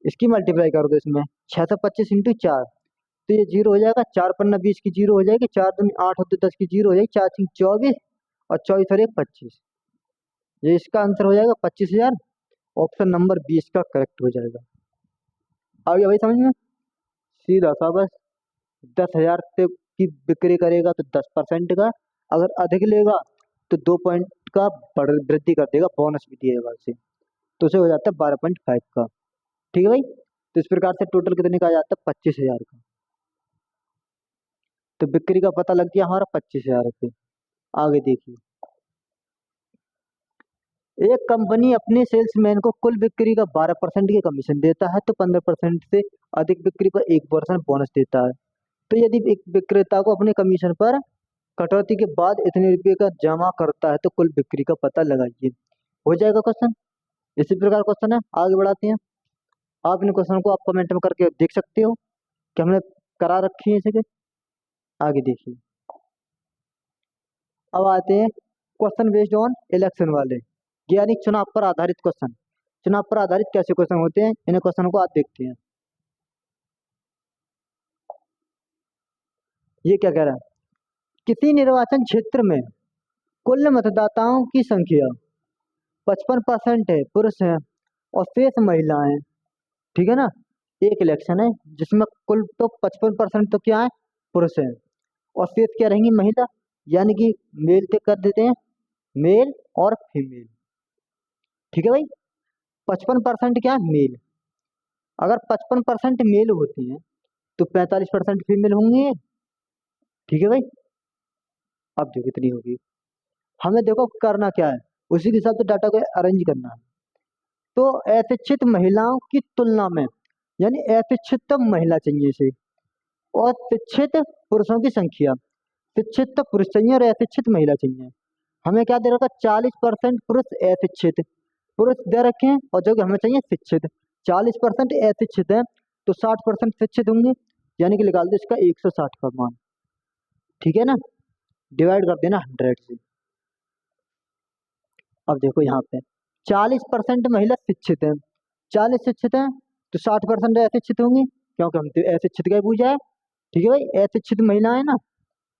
इसकी मल्टीप्लाई कर दो इसमें 625 इंटू 4, तो ये जीरो हो जाएगा, 4 पन्ना 20 की जीरो हो जाएगी, 4 दूनी 8 और 2 10 की जीरो हो जाएगी, 4 6 24 और 24 और 1 25, ये इसका आंसर हो जाएगा 25,000। ऑप्शन नंबर 20 का करेक्ट हो जाएगा। आ गया भाई समझ में, सीधा सा बस, 10,000 से की बिक्री करेगा तो 10% का, अगर अधिक लेगा तो 2 पॉइंट का वृद्धि कर देगा, बोनस भी दिएगा उसे, तो उसे हो जाता है 12.5 का। ठीक है भाई, तो इस प्रकार से टोटल कितने का आ जाता है 25,000 का। तो बिक्री का पता लग गया हमारा 25,000 रुपये। आगे देखिए, एक कंपनी अपने सेल्समैन को कुल बिक्री का 12% की कमीशन देता है तो 15% से अधिक बिक्री पर 1% बोनस देता है। तो यदि एक विक्रेता को अपने कमीशन पर कटौती के बाद इतने रुपये का जमा करता है तो कुल बिक्री का पता लगाइए। हो जाएगा क्वेश्चन, इसी प्रकार क्वेश्चन है। आगे बढ़ाते हैं, आप इन क्वेश्चन को आप कमेंट में करके देख सकते हो कि हमने करा रखी है इसे। आगे देखिए, अब आते हैं क्वेश्चन बेस्ड ऑन इलेक्शन वाले, यानी चुनाव पर आधारित क्वेश्चन। चुनाव पर आधारित कैसे क्वेश्चन होते हैं, इन क्वेश्चन को आज देखते हैं। ये क्या कह रहा है, किसी निर्वाचन क्षेत्र में कुल मतदाताओं की संख्या 55% है पुरुष हैं और शेष महिलाएं। ठीक है ना, एक इलेक्शन है जिसमें कुल तो 55% तो क्या है पुरुष हैं और शेष क्या रहेंगी महिला, यानी कि मेल तक कर देते हैं, मेल और फीमेल। ठीक है भाई, 55% क्या है मेल, अगर 55% मेल होते हैं तो 45% फीमेल होंगे। ठीक है भाई, अब देखो कितनी होगी, हमें देखो करना क्या है, उसी के हिसाब से डाटा को अरेंज करना है। तो अशिक्षित महिलाओं की तुलना में, यानी अशिक्षित महिला चाहिए इसे, और शिक्षित पुरुषों की संख्या, शिक्षित तो पुरुष चाहिए और अशिक्षित महिला चाहिए। हमें क्या दे रखा 40% पुरुष अशिक्षित, पुरुष दे रखे हैं और जो कि हमें चाहिए शिक्षित, 40% अशिक्षित है तो 60% शिक्षित होंगे, यानी कि निकाल दो इसका 160 का मान। ठीक है ना, डिवाइड कर देना 100 से। अब देखो यहाँ पे 40% महिला शिक्षित है, 40 शिक्षित है तो 60% अशिक्षित होंगी, क्योंकि हम तो अशिक्षित का ही पूछा है। ठीक है भाई, अशिक्षित महिला है ना,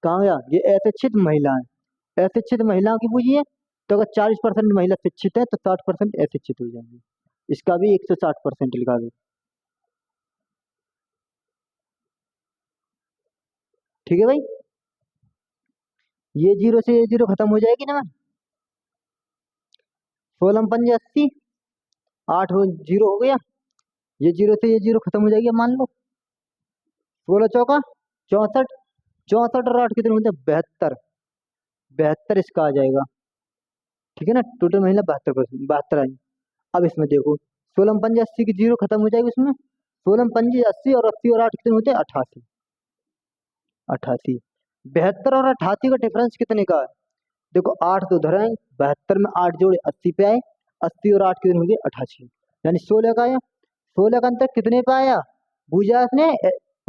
कहाँ गया ये अशिक्षित महिला है, अशिक्षित महिलाओं की पूछिए, तो अगर 40% महिला शिक्षित है तो 60% अशिक्षित हो जाएंगे, इसका भी 160% लिखा दो। ठीक है भाई, ये जीरो से ये जीरो खत्म हो जाएगी ना। 16 × 5 = 80, 8 जीरो हो गया। ये जीरो से ये जीरो खत्म हो जाएगी, अब मान लो 16 × 4 = 64। 64 और 8 कितने होते हैं? 72। 72 इसका आ जाएगा। ठीक है ना, टोटल महिला 72%, 72 आई। अब इसमें देखो 16 × 5 = 80 की जीरो खत्म हो जाएगी उसमें। 16 × 5 = 80 और 80 और 8 कितने होते हैं? 88। 88। 72 और 88 का डिफरेंस कितने का है? देखो 8 तो उधर आए, 72 में 8 जोड़े 80 पे आए, 80 और 8 कितने होंगे? 88, यानी 16 का आया। 16 का अंतर कितने पे आया? पूछा इसने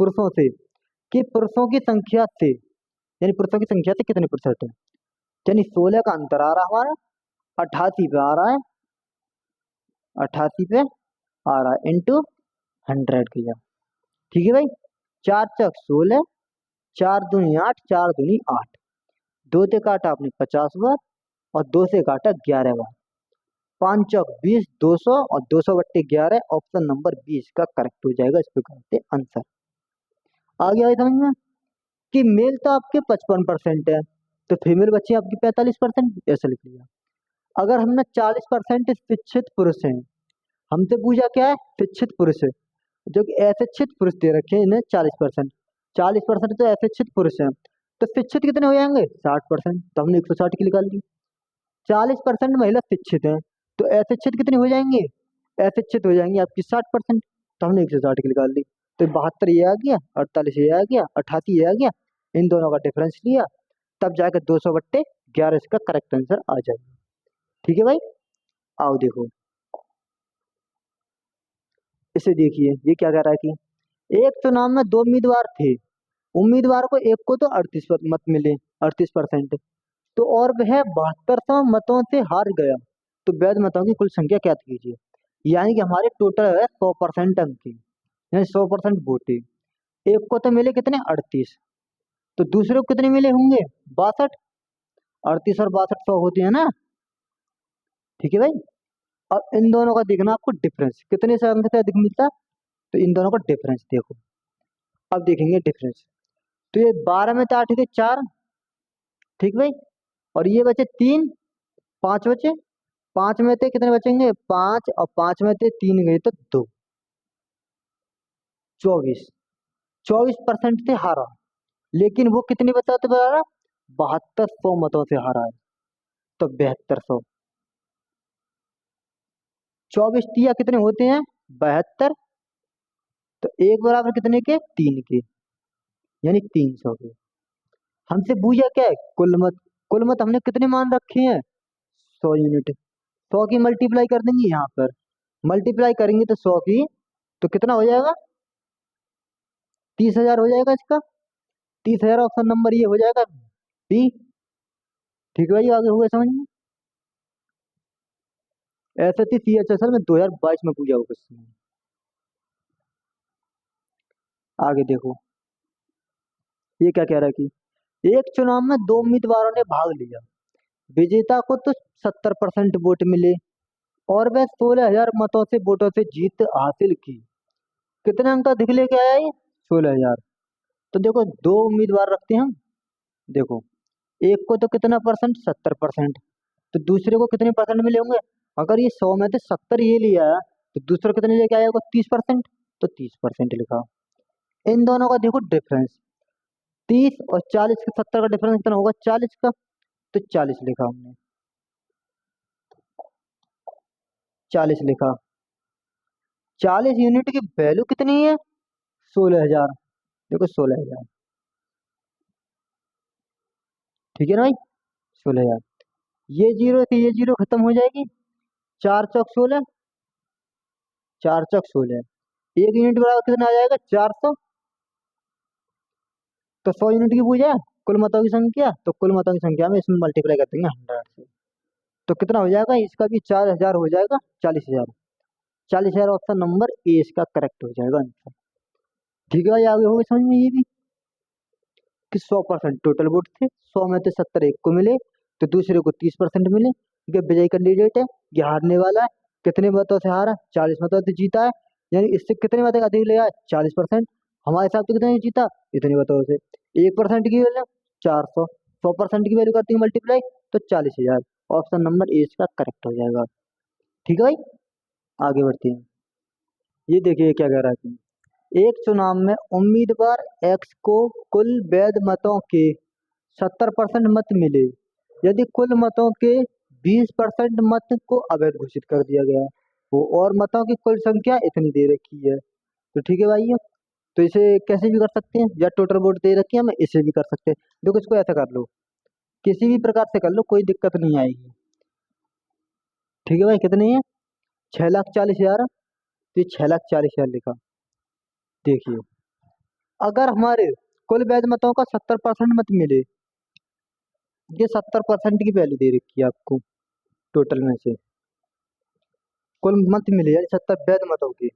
पुरुषों से कि पुरुषों की संख्या से, यानी पुरुषों की संख्या से कितने प्रतिशत है, यानी 16 का अंतर आ रहा हमारा 88 पे आ रहा है, 88 पे आ रहा है इंटू 100 किया। ठीक है भाई, 4 × 16, 4 दूनी 8, 4 दूनी 8, 2 से काटा आपने 50 बार और 2 से काटा 11 बार, 5 × 20, 200 और 200/11, ऑप्शन नंबर 20 का करेक्ट हो जाएगा। इस प्रकार से आंसर आ गया है समझ में कि मेल तो आपके 55% है तो फीमेल बच्चे आपकी 45%, ऐसा लिख लिया। अगर हमने 40% शिक्षित पुरुष हैं, हमसे पूछा क्या है? शिक्षित पुरुष है, जो कि अशिक्षित पुरुष दे रखे हैं इन्हें 40%। 40% तो अशिक्षित पुरुष हैं, तो शिक्षित कितने हो जाएंगे? 60%, तो हमने 160 की निकाल ली। 40% महिला शिक्षित हैं, तो अशिक्षित कितने हो जाएंगे? अशिक्षित हो जाएंगे आपकी 60%, तो हमने 160 की निकाल ली। तो 72 ये आ गया, 48 ये आ गया, 88 ये आ गया, इन दोनों का डिफरेंस लिया, तब जाकर 200/11 इसका करेक्ट आंसर आ जाएगा। ठीक है भाई, आओ देखो इसे, देखिए ये क्या कह रहा है कि एक चुनाव में 2 उम्मीदवार थे, उम्मीदवार को एक को तो 38 मत मिले, 38%, तो और वह 7200 मतों से हार गया, तो वैध मतों की कुल संख्या क्या कीजिए। यानी कि हमारे टोटल है 100% अंक की, यानी 100% वोटे। एक को तो मिले कितने? 38, तो दूसरे को कितने मिले होंगे? 62। 38 और 62 100 होते हैं ना। ठीक है भाई, अब इन दोनों का देखना आपको डिफरेंस, कितने से अंक से अधिक मिलता है, तो इन दोनों का डिफरेंस देखो। अब देखेंगे डिफरेंस, तो ये 12 में तो 8 के 4, ठीक भाई, और ये बचे 3, 5 बचे, 5 में से कितने बचेंगे? 5, और 5 में से 3 गए तो 2, 24। 24% से हारा, लेकिन वो कितनी बताते बता रहा? 7200 मतों से हारा है, तो 7200। 24 तिया कितने होते हैं? 72, तो एक बराबर कितने के? 3 के, यानी 300 के। हमसे पूछा क्या है? कुल मत। कुल मत हमने कितने मान रखे हैं? 100 यूनिट। 100 की मल्टीप्लाई कर देंगे, यहाँ पर मल्टीप्लाई करेंगे तो 100 की, तो कितना हो जाएगा? 30,000 हो जाएगा इसका। 30,000 ऑप्शन नंबर ये हो जाएगा बी। ठीक है भाई, आगे हो गया समझ में। ऐसे थी CHSL में 2022 में पूछा होगा क्वेश्चन। आगे देखो ये क्या कह रहा है कि एक चुनाव में 2 उम्मीदवारों ने भाग लिया, विजेता को तो 70% वोट मिले और वह 16,000 मतों से वोटों से जीत हासिल की। कितने अंक अधिक लेके आया ये? 16,000। तो देखो 2 उम्मीदवार रखते हैं हम, देखो एक को तो कितना परसेंट? 70%, तो दूसरे को कितने परसेंट मिले होंगे? अगर ये 100 में से 70 ये लिया है, तो दूसरा कितने लेके आया होगा? 30%, तो 30% लिखा। इन दोनों का देखो डिफरेंस, 30 और 40 का, 70 का डिफरेंस कितना होगा? 40 का, तो 40 लिखा हमने, 40 लिखा। 40 यूनिट की वैल्यू कितनी है? 16,000। देखो 16,000, ठीक है ना भाई, 16,000। ये जीरो से ये जीरो खत्म हो जाएगी, 4 चौक 16, 4 चौक 16, एक यूनिट बराबर कितना आ जाएगा? 400। तो 100 यूनिट की पूजा है, कुल मतों की संख्या, तो कुल मतों की संख्या में इसमें मल्टीप्लाई कर देंगे 100 से, तो कितना हो जाएगा? इसका भी 4,000 हो जाएगा, 40,000। 40,000 ऑप्शन नंबर ए इसका करेक्ट हो जाएगा आंसर। ठीक है भाई, आगे होगा समझ में ये भी कि 100% टोटल वोट थे, 100 में से 70 एक को मिले, तो दूसरे को 30% मिले। ये विजयी कैंडिडेट है, ये हारने वाला है, कितने मतों से हारा? 40 मतों से जीता है, यानी इससे कितने मत अधिक ले आए? 40%। हमारे हिसाब से कितने जीता? इतने मतों से। 1% की वैल्यू 400, 100% की वैल्यू करती है मल्टीप्लाई तो 40,000। ऑप्शन नंबर ए इसका करेक्ट हो जाएगा। ठीक है भाई, आगे बढ़ते हैं। ये देखिए क्या कह रहा है कि एक चुनाव में उम्मीदवार एक्स को कुल वैध मतों के 70% मत मिले यदि कुल मतों के 20% मत को अवैध घोषित कर दिया गया हो और मतों की कुल संख्या इतनी दे रखी है। तो ठीक है भाई, तो इसे कैसे भी कर सकते हैं, या टोटल वोट दे रखी है हमें, इसे भी कर सकते हैं। देखो इसको ऐसा कर लो, किसी भी प्रकार से कर लो, कोई दिक्कत नहीं आएगी। ठीक है भाई, कितनी है? 6,40,000। तो ये 6,40,000 लिखा। देखिए, अगर हमारे कुल वैध मतों का 70% मत मिले, ये 70% की वैल्यू दे रखी है आपको टोटल में से। कुल मत मिले यानी 70 वैध मतों के,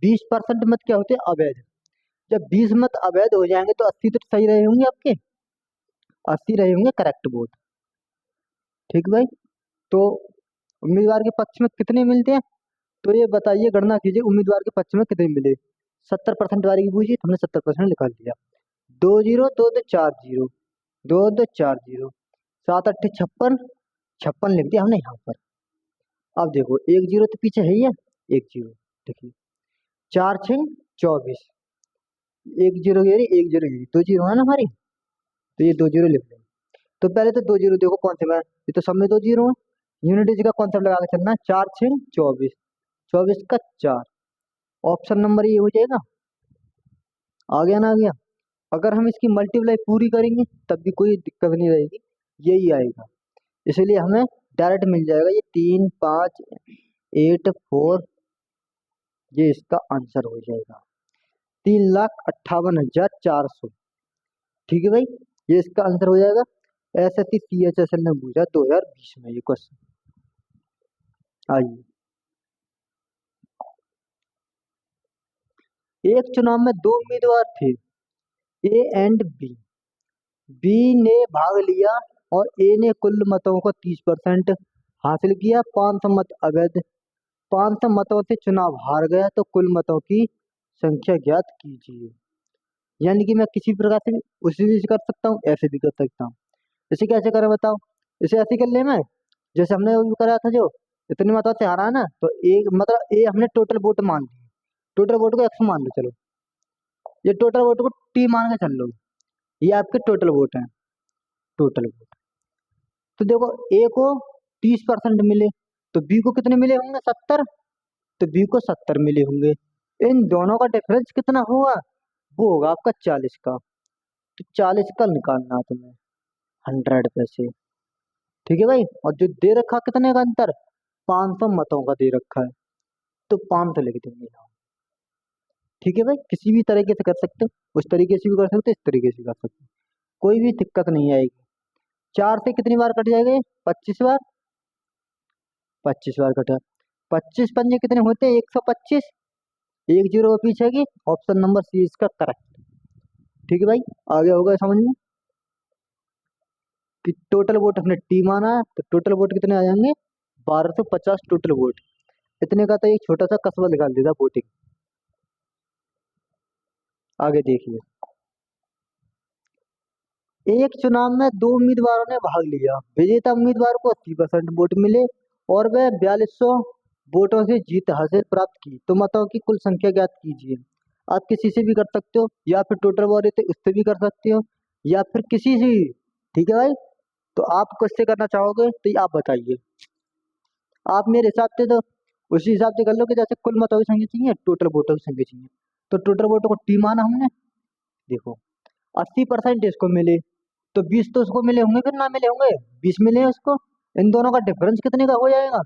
20% मत क्या होते हैं? अवैध। जब 20 मत अवैध हो जाएंगे तो 80 तो सही रहे होंगे आपके, 80 रहे होंगे करेक्ट वोट। ठीक भाई, तो उम्मीदवार के पक्ष में कितने मिलते हैं? तो ये बताइए, गणना कीजिए, उम्मीदवार के पक्ष में कितने मिले। 70% वाले की पूछिए, तो हमने 70% निकाल दिया। 2 0 2 2 4 0, 2 2 4 0, 7 8 56, 56 लिख दिया हमने यहाँ पर। अब देखो 1 0 तो पीछे है ही है, 1 0 देखिए, 4 6 24, 1 0 ये 1 0 ये 2 0 है ना हमारी, तो ये 2 0 लिख देंगे। तो पहले तो 2 0 देखो कौन से में है? ये तो सब में 2 0 है। यूनिटी का कॉन्सेप्ट लगा के चलना है। 4 6 24, 24 का 4, ऑप्शन नंबर ये हो जाएगा। आ गया ना, आ गया। अगर हम इसकी मल्टीप्लाई पूरी करेंगे तब भी कोई दिक्कत नहीं रहेगी, यही आएगा। इसलिए हमें डायरेक्ट मिल जाएगा ये 3 5 8 4, ये इसका आंसर हो जाएगा 3,58,400। ठीक है भाई, ये इसका आंसर हो जाएगा। SSC CHSL ने पूछा 2020 में ये क्वेश्चन। आइए, एक चुनाव में दो उम्मीदवार थे, ए एंड बी। बी ने भाग लिया और ए ने कुल मतों को 30% हासिल किया, 500 मत अवैध। 500 मतों से चुनाव हार गया तो कुल मतों की संख्या ज्ञात कीजिए। यानी कि मैं किसी प्रकार से भी उसी भी कर सकता हूँ, ऐसे भी कर सकता हूँ। इसे कैसे करें बताओ? इसे ऐसे कर ले मैं, जैसे हमने वो करा था, जो इतने मतों से हारा है ना, तो एक मतलब ए हमने टोटल वोट मान ली, टोटल वोट को एक्स मान लो, चलो ये टोटल वोट को टी मान के चल लो, ये आपके टोटल वोट है, टोटल वोट। तो देखो ए को 30% मिले, तो बी को कितने मिले होंगे? 70, तो बी को 70 मिले होंगे। इन दोनों का डिफरेंस कितना हुआ? वो होगा आपका 40 का। तो 40 का निकालना है तुम्हें 100 पे से। ठीक है भाई, और जो दे रखा कितने का अंतर? 500 मतों का दे रखा है, तो 500 लिख देंगे यहाँ। ठीक है भाई, किसी भी तरीके से कर सकते हो, उस तरीके से भी कर सकते हो, इस तरीके से कर सकते हो, कोई भी दिक्कत नहीं आएगी। 4 से कितनी बार कट जाएगा? 25 बार, 25 बार कटा। 25 पंजे कितने होते हैं? 125, 1 0 पीछे की, ऑप्शन नंबर सी इसका करेक्ट। ठीक है भाई, आगे होगा समझ में कि टोटल वोट हमने टी माना है, तो टोटल वोट कितने आ जाएंगे? 1250 टोटल वोट। इतने का तो एक छोटा सा कस्बा निकाल देता वोटिंग। आगे देखिए, एक चुनाव में दो उम्मीदवारों ने भाग लिया, विजेता उम्मीदवार को 80% वोट मिले और वह 4200 वोटों से जीत हासिल प्राप्त की, तो मतों की कुल संख्या ज्ञात कीजिए। आप किसी से भी कर सकते हो, या फिर टोटल वोट थे उससे भी कर सकते हो, या फिर किसी से भी। ठीक है भाई, तो आप किससे करना चाहोगे तो ये आप बताइए। आप मेरे हिसाब से तो उसी हिसाब से कर लो कि जैसे कुल मतों की संख्या चाहिए, टोटल वोटों की संख्या चाहिए। तो टोटल वोटों को टी माना हमने। देखो 80% इसको मिले, तो 20 तो उसको मिले होंगे, फिर ना मिले होंगे, 20 मिले हैं उसको। इन दोनों का डिफरेंस कितने का हो जाएगा?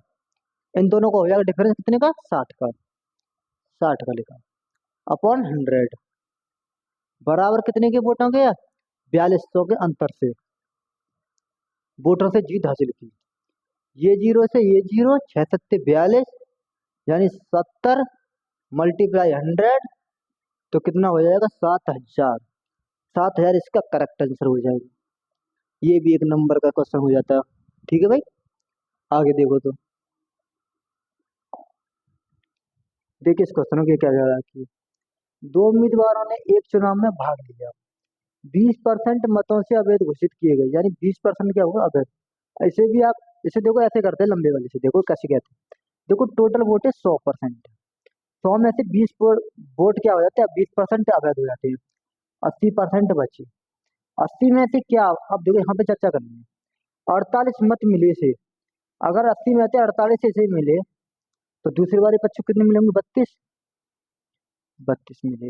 इन दोनों का हो जाएगा डिफरेंस कितने का? 60 का। 60 का लिखा अपॉन 100, बराबर कितने के वोटों के? 4200 के अंतर से वोटर से जीत हासिल की। ये जीरो से ये जीरो, 6 7 42, यानी 70 मल्टीप्लाई 100, तो कितना हो जाएगा? 7,000। 7,000 इसका करेक्ट आंसर हो जाएगा। ये भी एक नंबर का क्वेश्चन हो जाता है। ठीक है भाई, आगे देखो तो देखिए इस क्वेश्चन को क्या कह रहा है कि दो उम्मीदवारों ने एक चुनाव में भाग लिया, 20% मतों से अवैध घोषित किए गए, यानी 20% क्या होगा, अवैध। ऐसे भी आप इसे देखो, ऐसे करते हैं लंबे वाले से, देखो कैसे कहते हैं। देखो टोटल वोट है 100%, 100 में से 20 वोट क्या हो जाते हैं, 20% अवैध हो जाते हैं, 80% बचे। 80 में से क्या, अब देखो यहाँ पे चर्चा करनी है। 48 मत मिले से, अगर 80 में से 48 ऐसे मिले, तो दूसरे वाले पक्ष को कितने मिलेंगे, 32, 32 मिले।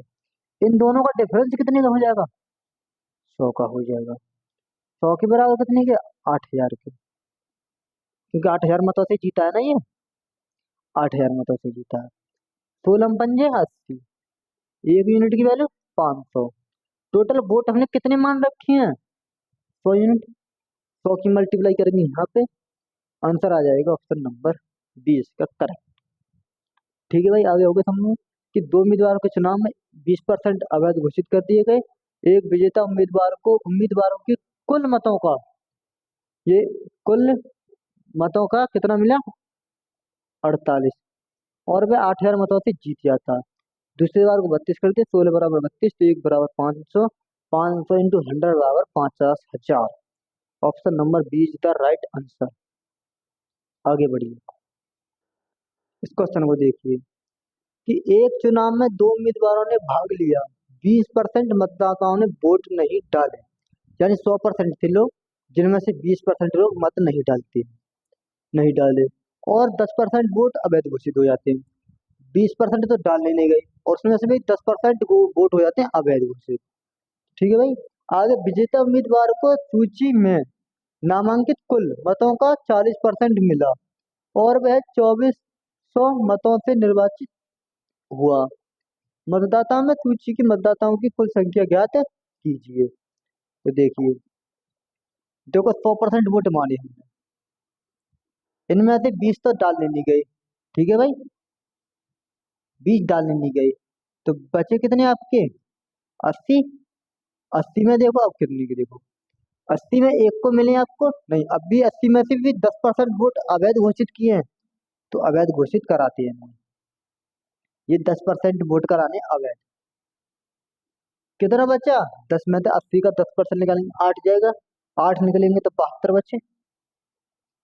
इन दोनों का डिफरेंस कितने का हो जाएगा, 100 का हो जाएगा। 100 के बराबर कितने के, 8000 के, क्योंकि 8000 मतों से जीता है ना ये, 8000 मतों से जीता है। 16 पंजे 80, एक यूनिट की वैल्यू 500। टोटल वोट हमने कितने मान रखे हैं, 100 यूनिट। 100 की मल्टीप्लाई करेंगे यहाँ पे, आंसर आ जाएगा ऑप्शन नंबर 20 का करेक्ट। ठीक है भाई, आगे हो गए समझ कि दो उम्मीदवारों के चुनाव में 20% अवैध घोषित कर दिए गए। एक विजेता उम्मीदवार को उम्मीदवारों की कुल मतों का, ये कुल मतों का कितना मिला, 48, और वह 8000 मतों से जीत जाता। दूसरे बार को 32 करके 16 बराबर 32, तो एक बराबर 500, 500 इंटू 100 बराबर 50,000। Option number B is the right answer. आगे बढ़िए, इस क्वेश्चन को देखिए कि एक चुनाव में दो उम्मीदवारों ने भाग लिया, 20% मतदाताओं ने वोट नहीं डाले, यानी 100% थे लोग, जिनमें से 20% लोग मत नहीं डालते, नहीं डाले, और 10% वोट अवैध घोषित हो जाते हैं। 20% तो डालने नहीं गए, और उसमें से भी 10% वोट हो जाते हैं अवैध घोषित। ठीक है भाई, आगे विजेता उम्मीदवार को सूची में नामांकित कुल मतों का 40% मिला, और वह 2400 मतों से निर्वाचित हुआ। मतदाताओं में सूची की मतदाताओं की कुल संख्या ज्ञात कीजिए। तो देखिए, देखो 100% वोट माने हमने, इनमें से 20 तो डालने नहीं गए, ठीक है भाई, 20 डालने नहीं गए, तो बचे कितने आपके, 80। 80 में देखो अब कितने के, देखो 80 में एक को मिले आपको नहीं, अब भी 80 में से भी 10% वोट अवैध घोषित किए हैं, तो अवैध घोषित कराते हैं ये 10% वोट कराने अवैध। कितना बचा, 10 में से 80 का 10% निकालेंगे 8 जाएगा, 8 निकलेंगे तो 72 बचे।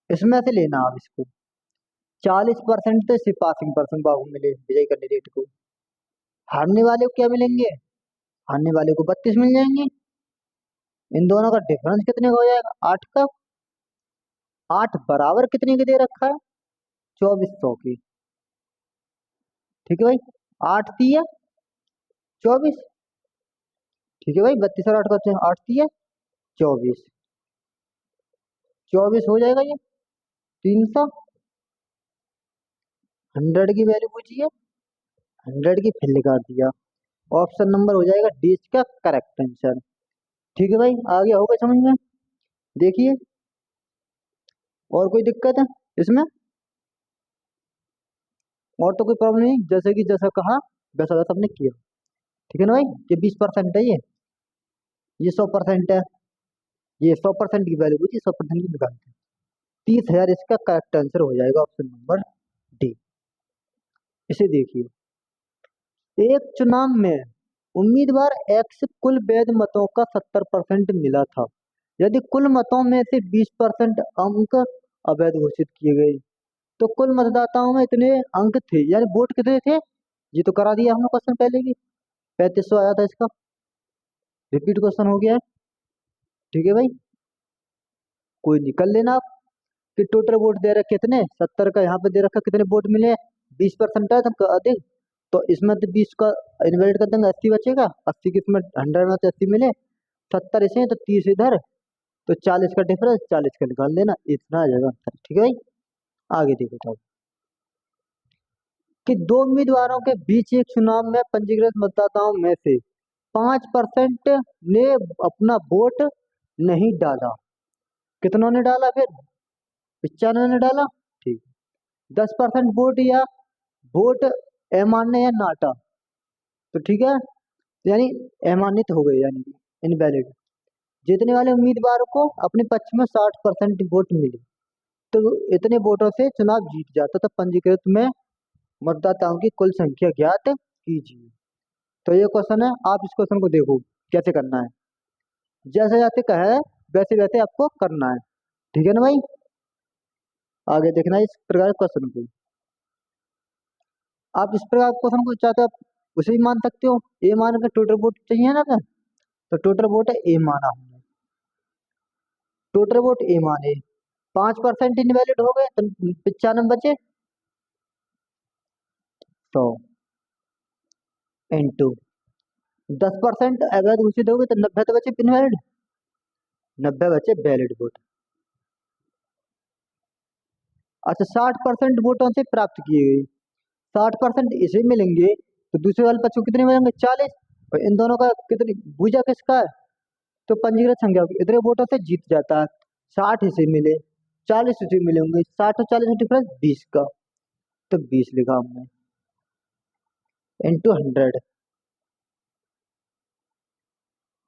इसमें से लेना आप इसको, 40% तो इसे पासिंग पर्सन बाबू मिले विजय कैंडिडेट को, हारने वाले को क्या मिलेंगे, हारने वाले को 32 मिल जाएंगे। इन दोनों का डिफरेंस कितने का हो जाएगा, 8 का। 8 बराबर कितने के दे रखा है, 2400 की। ठीक है भाई, 8 दिया 24, ठीक है भाई, 32 और 8 का 8 दिया 24, 24 हो जाएगा ये 300। 100 की वैल्यू पूछिए, 100 की फिर लगा दिया, ऑप्शन नंबर हो जाएगा डी इसका करेक्ट आंसर। ठीक है भाई, आगे होगा समझ में। देखिए, और कोई दिक्कत है इसमें, और तो कोई प्रॉब्लम नहीं, जैसे कि जैसा कहा वैसा वैसा हमने किया। ठीक है ना भाई, ये 20% है, ये 100% है, ये 100% की वैल्यू पूछी, 100% की निकालते हैं, 30,000 इसका करेक्ट आंसर हो जाएगा, ऑप्शन नंबर डी। इसे देखिए, एक चुनाव में उम्मीदवार एक्स कुल वैध मतों का 70% मिला था, यदि कुल मतों में से 20% अंक अवैध घोषित किए गए, तो कुल मतदाताओं में इतने अंक थे, यानी वोट कितने थे, ये तो करा दिया हमने क्वेश्चन पहले भी, 3500 आया था इसका, रिपीट क्वेश्चन हो गया है। ठीक है भाई, कोई निकल लेना आप कि टोटल वोट दे रखे कितने, 70 का यहाँ पे दे रखा, कितने वोट मिले, 20% है तो अधिक, तो इसमें तो 20 का इन्वेट कर देंगे, 80 बचेगा, 80 की इसमें 100 में से 80 मिले, 70 इसे तो 30 इधर, तो 40 का डिफरेंस, 40 का निकाल देना, इतना आ जाएगा आंसर। ठीक है भाई, आगे देखो तो कि दो उम्मीदवारों के बीच एक चुनाव में पंजीकृत मतदाताओं में से 5% ने अपना वोट नहीं डाला, कितनों ने डाला फिर, 95 ने डाला, ठीक। 10% वोट या वोट अमान्य या नाटा, तो ठीक है, यानी अमान्य हो गए, यानी इनवैलिड। जीतने वाले उम्मीदवार को अपने पक्ष में 60% वोट मिले, तो इतने वोटों से चुनाव जीत जाता, तो पंजीकृत में मतदाताओं की कुल संख्या ज्ञात कीजिए। तो ये क्वेश्चन है, आप इस क्वेश्चन को देखो कैसे करना है। जैसे जैसे कहे वैसे वैसे आपको करना है। ठीक है ना भाई। आगे देखना है इस प्रकार क्वेश्चन को। आप इस प्रकार क्वेश्चन को चाहते हो आप उसे भी मान सकते हो। ए मान के टोटल वोट चाहिए ना क्या? तो टोटल वोट है ए माना हमने। टोटल वोट ए माने 5% इनवैलिड हो गए तो 95 बचे। तो इंटू 10% अवैध घोषित हो गए तो 90 तो बचे इनवैलिड। 90 बचे वैलिड वोट। अच्छा 60% वोटों से प्राप्त किए गए। 60% इसे मिलेंगे तो दूसरे वाले पक्ष को कितने मिलेंगे? 40। और इन दोनों का कितनी भुजा किसका है? तो पंजीकृत संख्या होगी। इतने वोटों से जीत जाता है। 60 इसे मिले, 40 इसे मिलेंगे, 60 और 40 में डिफरेंस 20 का। तो 20 लिखा हमने इंटू 100।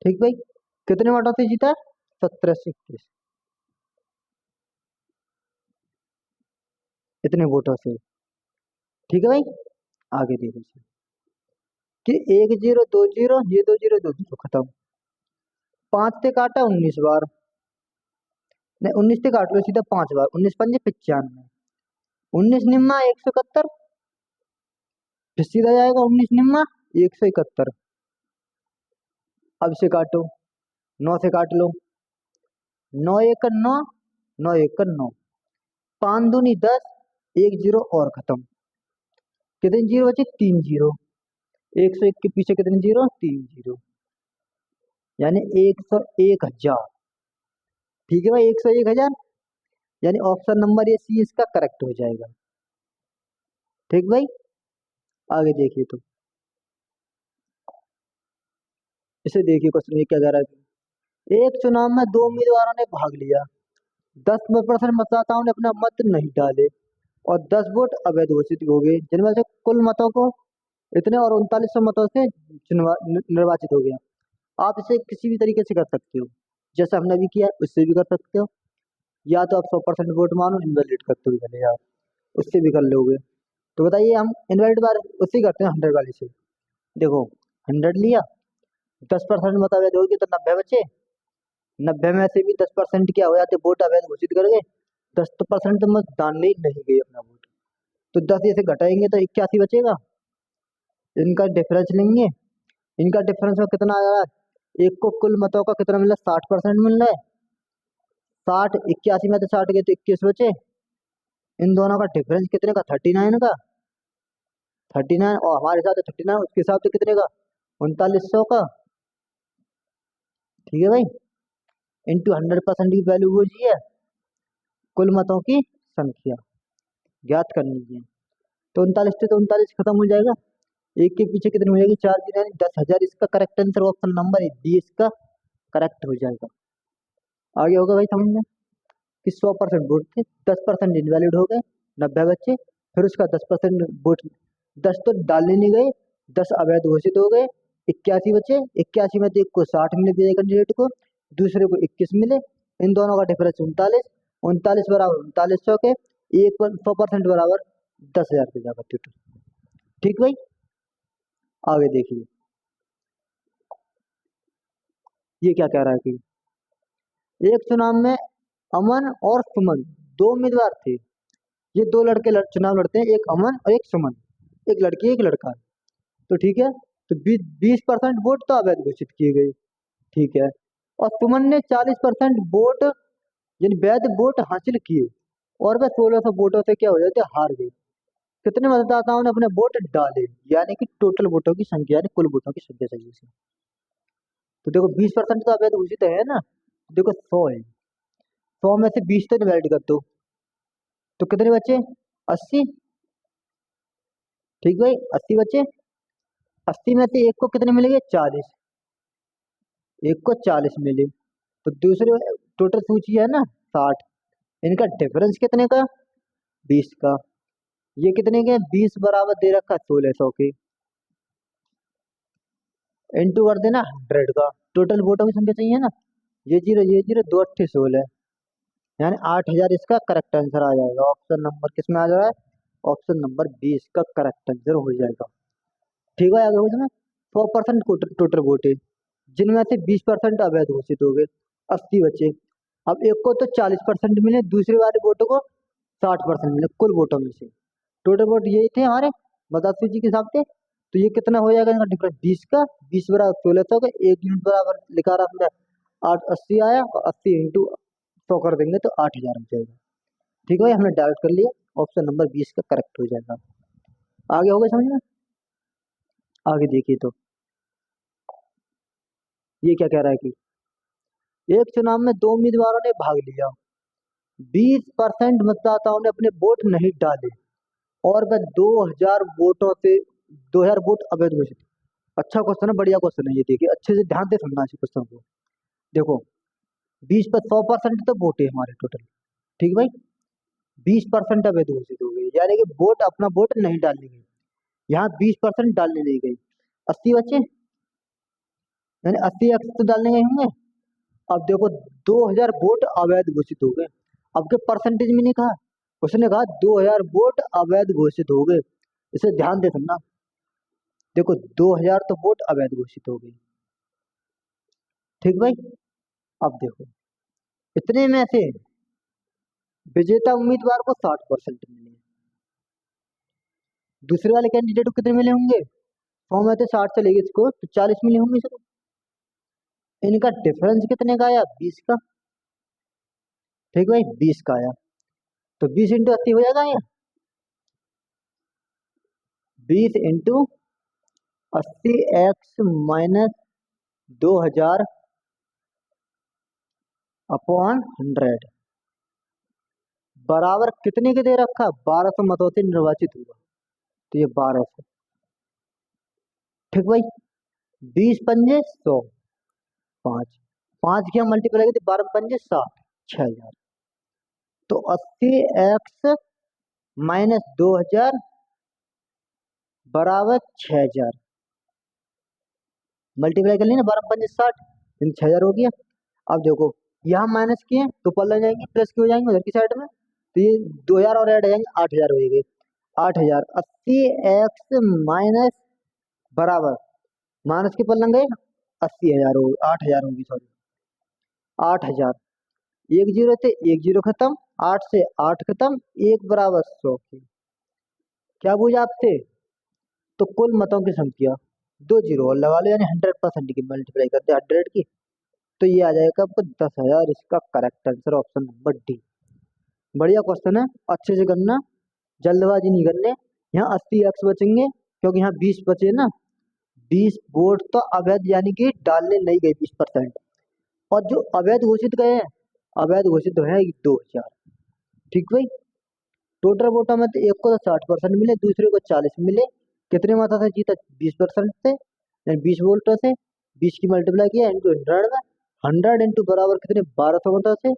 ठीक भाई। कितने वोटों से जीता? 1721। इतने वोटों से। ठीक है भाई। आगे देखो कि 1020 ये 20 खत्म। 5 से काटा 19 बार। नहीं 19 से काट लो सीधा 5 बार। 19 पंजे 95। 19 निम्मा 171। फिर सीधा जाएगा 19 निम्मा 171। अब इसे काटो। 9 से काट लो। 9 1 9। 9 1 9। 5 दूनी 10। एक जीरो और खत्म। कितने जीरो बचे? 3 जीरो। 101 के पीछे कितने जीरो? 3 जीरो। यानी 101,000। ठीक है भाई 101,000। यानी ऑप्शन नंबर ये सी इसका करेक्ट हो जाएगा। ठीक भाई। आगे देखिए तो इसे देखिए क्वेश्चन ये क्या कह रहा है। एक चुनाव में दो उम्मीदवारों ने भाग लिया। 10% मतदाताओं ने अपना मत नहीं डाले और 10 वोट अवैध घोषित हो गए, जिनमें से कुल मतों को इतने और 3900 मतों से निर्वाचित हो गया। आप इसे किसी भी तरीके से कर सकते हो। जैसा हमने अभी किया उससे भी कर सकते हो। या तो आप 100% वोट मानो इनवैलिड करते हुए चले जाओ, उससे भी कर लोगे। तो बताइए हम इनवैलिड बार उससे करते हैं 100 वाले से। देखो 100 लिया, 10% मत अवैध होगी तो 90 बचे। 90 में से भी 10% क्या हो जाते वोट अवैध घोषित कर गए। 10% तो मत डालने ही नहीं गए अपना वोट। तो 10 से घटाएंगे तो 81 बचेगा। इनका डिफरेंस लेंगे। इनका डिफरेंस में कितना आ रहा है? एक को कुल मतों का कितना मिल रहा है? 60% मिल रहा है। 60 81 में तो 60 गए तो 21 बचे। इन दोनों का डिफरेंस कितने का? 39 का। 39 और हमारे साथ 39 उसके हिसाब से कितने का? 3900 का। ठीक है भाई। इंटू 100% की वैल्यू वो जी है कुल मतों की संख्या ज्ञात करनी है। तो 39 से तो 39 खत्म हो जाएगा। एक के पीछे कितनी हो जाएगी? 4 यानी 10,000 इसका करेक्ट आंसर ऑप्शन नंबर है डी इसका करेक्ट हो जाएगा। आगे होगा भाई समझ में कि 100% वोट थे, 10% इनवैलिड हो गए, 90 बच्चे। फिर उसका 10% वोट 10 तो डालने नहीं गए, 10 अवैध घोषित हो गए, 81 बचे। 81 में से एक को 60 मिले दिए कैंडिडेट को, दूसरे को 21 मिले। इन दोनों का डिफरेंस 39। 39 बराबर 3900 के। एक 100% बराबर 10,000 के जाकर टोटल। ठीक भाई। आगे देखिए ये क्या कह रहा है कि एक चुनाव में अमन और सुमन दो उम्मीदवार थे। ये दो लड़के चुनाव लड़ते हैं, एक अमन और एक सुमन। एक लड़की एक लड़का। तो ठीक है। तो 20% वोट तो अवैध घोषित किए गए। ठीक है। और सुमन ने 40% वोट यानी वैध वोट हासिल किए और वह 1600 वोटों से क्या हो जाते? हार गए। कितने मतदाताओं ने अपने वोट डाले? यानी कि टोटल वोटों की संख्या यानी कुल वोटों की संख्या सही से। तो देखो 20% तो अवैध घोषित है ना। देखो 100 है। 100 में से 20 तो डिवाइड कर दो तो कितने बचे? 80। ठीक भाई 80 बचे। 80 में से एक को कितने मिलेंगे? 40। एक को 40 मिले। तो दूसरे टोटल सूची है ना 60। इनका डिफरेंस कितने का? 20 का। ये कितने के? 20 बराबर दे रखा 1600 के। इंटू कर देना 100 का। टोटल वोटों की संख्या चाहिए ना। ये जीरो दो अट्ठे 16 यानी 8000 इसका करेक्ट आंसर आ जाएगा। ऑप्शन नंबर किस में आ जा रहा है? ऑप्शन नंबर 20 का करेक्ट आंसर हो जाएगा। ठीक है आगे हो जाए। 100% टोटल वोट है। जिनमें से 20% अवैध घोषित हो गए, 80 बचे। अब एक को तो 40% मिले, दूसरे वाले वोटों को 60% मिले कुल वोटों में से। टोटल वोट यही थे हमारे बता सूची के हिसाब से। तो ये कितना हो जाएगा इनका डिफरेंस 20 का, 20 बराबर 1600 का, 1 यूनिट बराबर लिखा रहा हमने 880 आया, और 80 इंटू 100 कर देंगे तो 8000 हो जाएगा। ठीक है भाई, हमने डायरेक्ट कर लिया, ऑप्शन नंबर 20 का करेक्ट हो जाएगा। आगे हो गए समझ में? आगे देखिए तो ये क्या कह रहा है कि एक चुनाव में 2 उम्मीदवारों ने भाग लिया, 20% मतदाताओं ने अपने वोट नहीं डाले और वह 2000 वोटों से 2000 वोट अवैध घोषित। अच्छा क्वेश्चन है, बढ़िया क्वेश्चन है ये, देखिए अच्छे से ध्यान से सुनना है क्वेश्चन को। देखो 20 पर 100% तो वोट है हमारे टोटल, ठीक भाई। 20% अवैध घोषित हो गई, यानी कि वोट अपना वोट नहीं डालने गई, यहाँ 20% डालने नहीं गई, 80 बचे, यानी 80 एक्स तो डालने गए होंगे। अब देखो 2000 वोट अवैध घोषित हो गए। अब के परसेंटेज में नहीं कहा, उसने कहा 2000 वोट अवैध घोषित हो गए। इसे ध्यान दे सुनना। देखो 2000 तो वोट अवैध घोषित हो गई, ठीक भाई। अब देखो इतने में से विजेता उम्मीदवार को 60% मिले, दूसरे वाले कैंडिडेट को कितने मिले होंगे? 100 में से 60 चलेगी इसको तो 40 मिले होंगे इसको। इनका डिफरेंस कितने का आया? 20 का, ठीक भाई 20 का आया। तो 20 इंटू 80 हो जाएगा यहाँ, 20 इंटू 80 एक्स माइनस 2000 अपॉन 100 बराबर कितने के दे रखा? 1200 मतों से निर्वाचित हुआ, तो ये 1200, ठीक भाई। 20 पंजे 100, 5 5 की हम मल्टीप्लाई करते 12 पंजे 60, 6000। तो 80 एक्स माइनस 2000 बराबर 6000, मल्टीप्लाई कर लेना 12 पंजे 60, 6000 हो गया। अब देखो यहाँ माइनस किए तो ऊपर लग जाएंगे, प्लस के हो जाएंगे उधर की साइड में, तो ये 2000 और ऐड हो जाएंगे, 8000 हो गए। 8000 80 एक्स माइनस बराबर माइनस के पर लग गए 80,000 हो, 8000 होगी सॉरी, 8000। एक जीरो थे, एक जीरो खत्म, 8 से 8 खत्म, एक बराबर 100 की। क्या पूछा आपसे? तो कुल मतों की संख्या, 2 जीरो और लगा लो, यानी 100% की मल्टीप्लाई करते 100 की, तो ये आ जाएगा आपको 10,000। इसका correct answer option number D. बढ़िया क्वेश्चन है, अच्छे से करना, जल्दबाजी नहीं करने। यहाँ 80 एक्स बचेंगे क्योंकि यहाँ 20 बचे ना, 20 वोट तो अवैध यानी कि डालने नहीं गए 20%, और जो अवैध घोषित गए हैं, अवैध घोषित है 2000, ठीक भाई। टोटल वोटों में तो एक को तो 60% मिले, दूसरे को 40 मिले। कितने मतों से जीता? 20% से, यानी 20 वोटों से 20 की मल्टीप्लाई किया इंटू 100 में, 100 इंटू बराबर कितने? 1200 मतों से।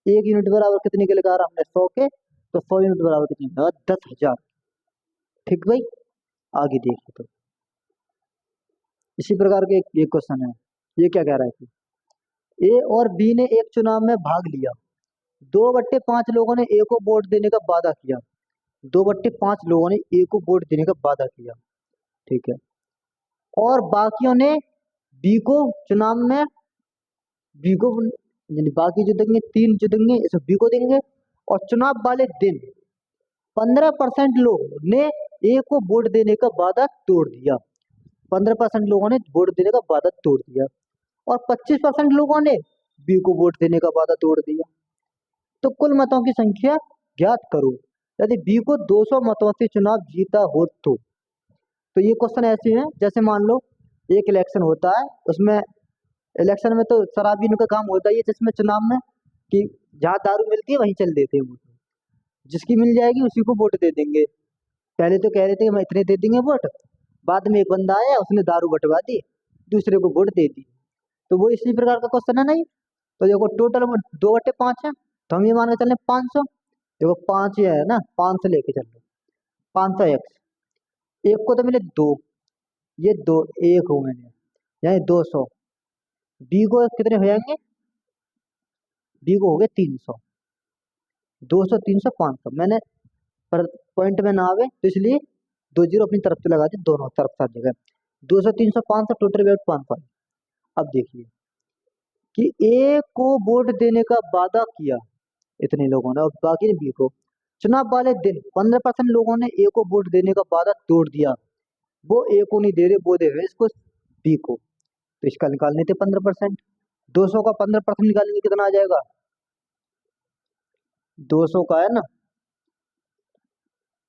एक यूनिट बराबर कितने के लगा रहा हमने? 100 के, तो 100 यूनिट बराबर कितने? 10,000, ठीक भाई। आगे देखिए तो इसी प्रकार के एक क्वेश्चन है, ये क्या कह रहा है कि ए और बी ने एक चुनाव में भाग लिया, 2/5 लोगों ने ए को वोट देने का वादा किया, 2/5 लोगों ने ए को वोट देने का वादा किया, ठीक है। और बाकियों ने बी को चुनाव में, बी को यानी बाकी जो देंगे 3 जो देंगे इसे बी को देंगे। और चुनाव वाले दिन 15% लोग ने ए को वोट देने का वादा तोड़ दिया, 15% लोगों ने वोट देने का वादा तोड़ दिया, और 25% लोगों ने बी को वोट देने का वादा तोड़ दिया। तो कुल मतों की संख्या ज्ञात करो यदि बी को 200 मतों से चुनाव जीता हो तो ये क्वेश्चन ऐसे हैं, जैसे मान लो एक इलेक्शन होता है, उसमें इलेक्शन में तो शराबियों का काम होता ही है, जिसमें चुनाव में कि जहाँ दारू मिलती है वहीं चल देते हैं वो, जिसकी मिल जाएगी उसी को वोट दे देंगे। पहले तो कह रहे थे कि हम इतने दे देंगे वोट, बाद में एक बंदा आया उसने दारू बंटवा दी, दूसरे को वोट दे दी। तो वो इसी प्रकार का क्वेश्चन है ना ये। तो देखो टोटल 2/5 है, तो हम ये मान के चल रहे 500। देखो 5 ये है ना, 500 लेके चल रहे, 500 एक्स, एक को तो मिले 2, ये 2 एक हो गए, यानी 200। बी को कितने हो जाएंगे? बी को हो गए 300, 200 300 500। मैंने पर पॉइंट में ना आवे तो इसलिए 2 जीरो अपनी तरफ से लगा दी, दोनों तरफ साथ जगह। 200 300 500 टोटल वेट 500। अब देखिए कि ए को वोट देने का वादा किया इतने लोगों ने, और बाकी ने बी को। चुनाव वाले दिन 15% लोगों ने ए को वोट देने का वादा तोड़ दिया। वो ए को नहीं दे रहे, वो दे रहे इसको, बी को। तो इसका निकालने थे 15%। 200 का 15% निकालेंगे कितना आ जाएगा? 200 का है ना,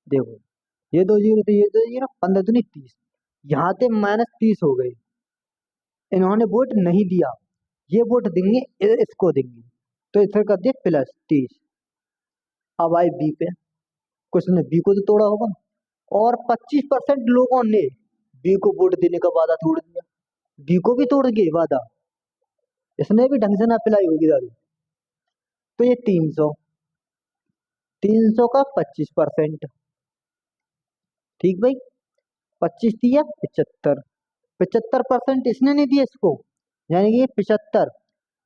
देखो ये दो जीरो तो ये दो जीरो, 15 दूनी 30। यहाँ से -30 हो गए, इन्होंने वोट नहीं दिया, ये वोट देंगे, इसको देंगे, तो इसे कर दिए +30। अब आए बी पे, कुछ ने बी को तो तोड़ा होगा, और 25% लोगों ने बी को वोट देने का वादा तोड़ दिया। बी को भी तोड़ गए वादा, इसने भी ढंग से ना पिलाई होगी दारू। तो ये 300, 300 का 25%, ठीक भाई, 25 दिया 75, 75% इसने नहीं दिया इसको, यानी कि 75,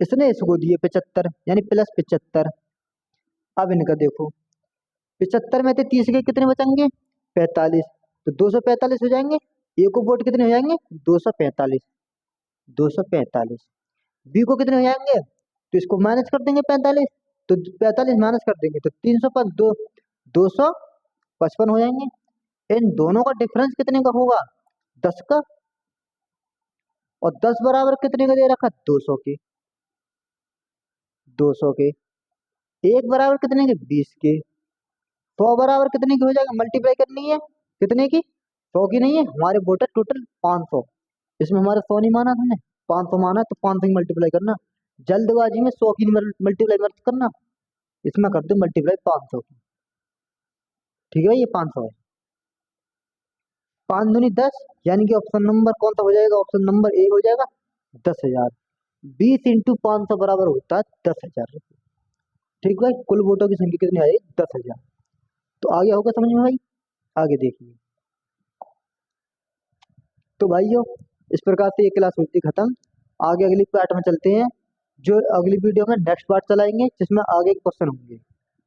इसने इसको दिए 75, यानी +75। अब इनका देखो, 75 में से 30 के कितने बचेंगे? 45, तो 245 हो जाएंगे। ए को वोट कितने हो जाएंगे? 245, 245। बी को कितने हो जाएंगे? तो इसको माइनस कर देंगे 45, तो 45 माइनस कर देंगे तो 300 पर 255 हो जाएंगे। इन दोनों का डिफरेंस कितने का होगा? 10 का। और 10 बराबर कितने का दे रखा? 200 के, 200 के। एक बराबर कितने के? 20 के। 100 बराबर कितने की हो जाएगा? मल्टीप्लाई करनी है कितने की? 100 की नहीं है, हमारे वोटर टोटल 500, इसमें हमारा 100 नहीं माना हमने, 500 माना है, तो 500 की मल्टीप्लाई करना। जल्दबाजी में 100 की मल्टीप्लाई मत करना, इसमें कर दो मल्टीप्लाई 500 की। ठीक है, ये 500 है। 5 दूनी 10, यानी कि ऑप्शन नंबर कौन सा हो जाएगा? ऑप्शन नंबर ए हो जाएगा, 10,000। 20 इंटू 500 बराबर होता है 10,000 रुपये। ठीक भाई, कुल वोटों की संख्या कितनी आई? 10,000। तो आगे होगा समझ में भाई? आगे देखिए। तो भाइयों, इस प्रकार से ये क्लास होती है खत्म। आगे अगली पार्ट में चलते हैं, जो अगली वीडियो में नेक्स्ट पार्ट चलाएंगे, जिसमें आगे क्वेश्चन होंगे।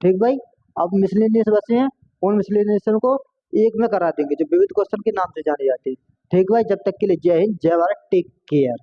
ठीक भाई, अब मिसलेनियस बचे हैं, उन मिसलेनियस को एक में करा देंगे, जो विविध क्वेश्चन के नाम से जाने जाते हैं। ठीक भाई, जब तक के लिए जय हिंद, जय भारत, टेक केयर।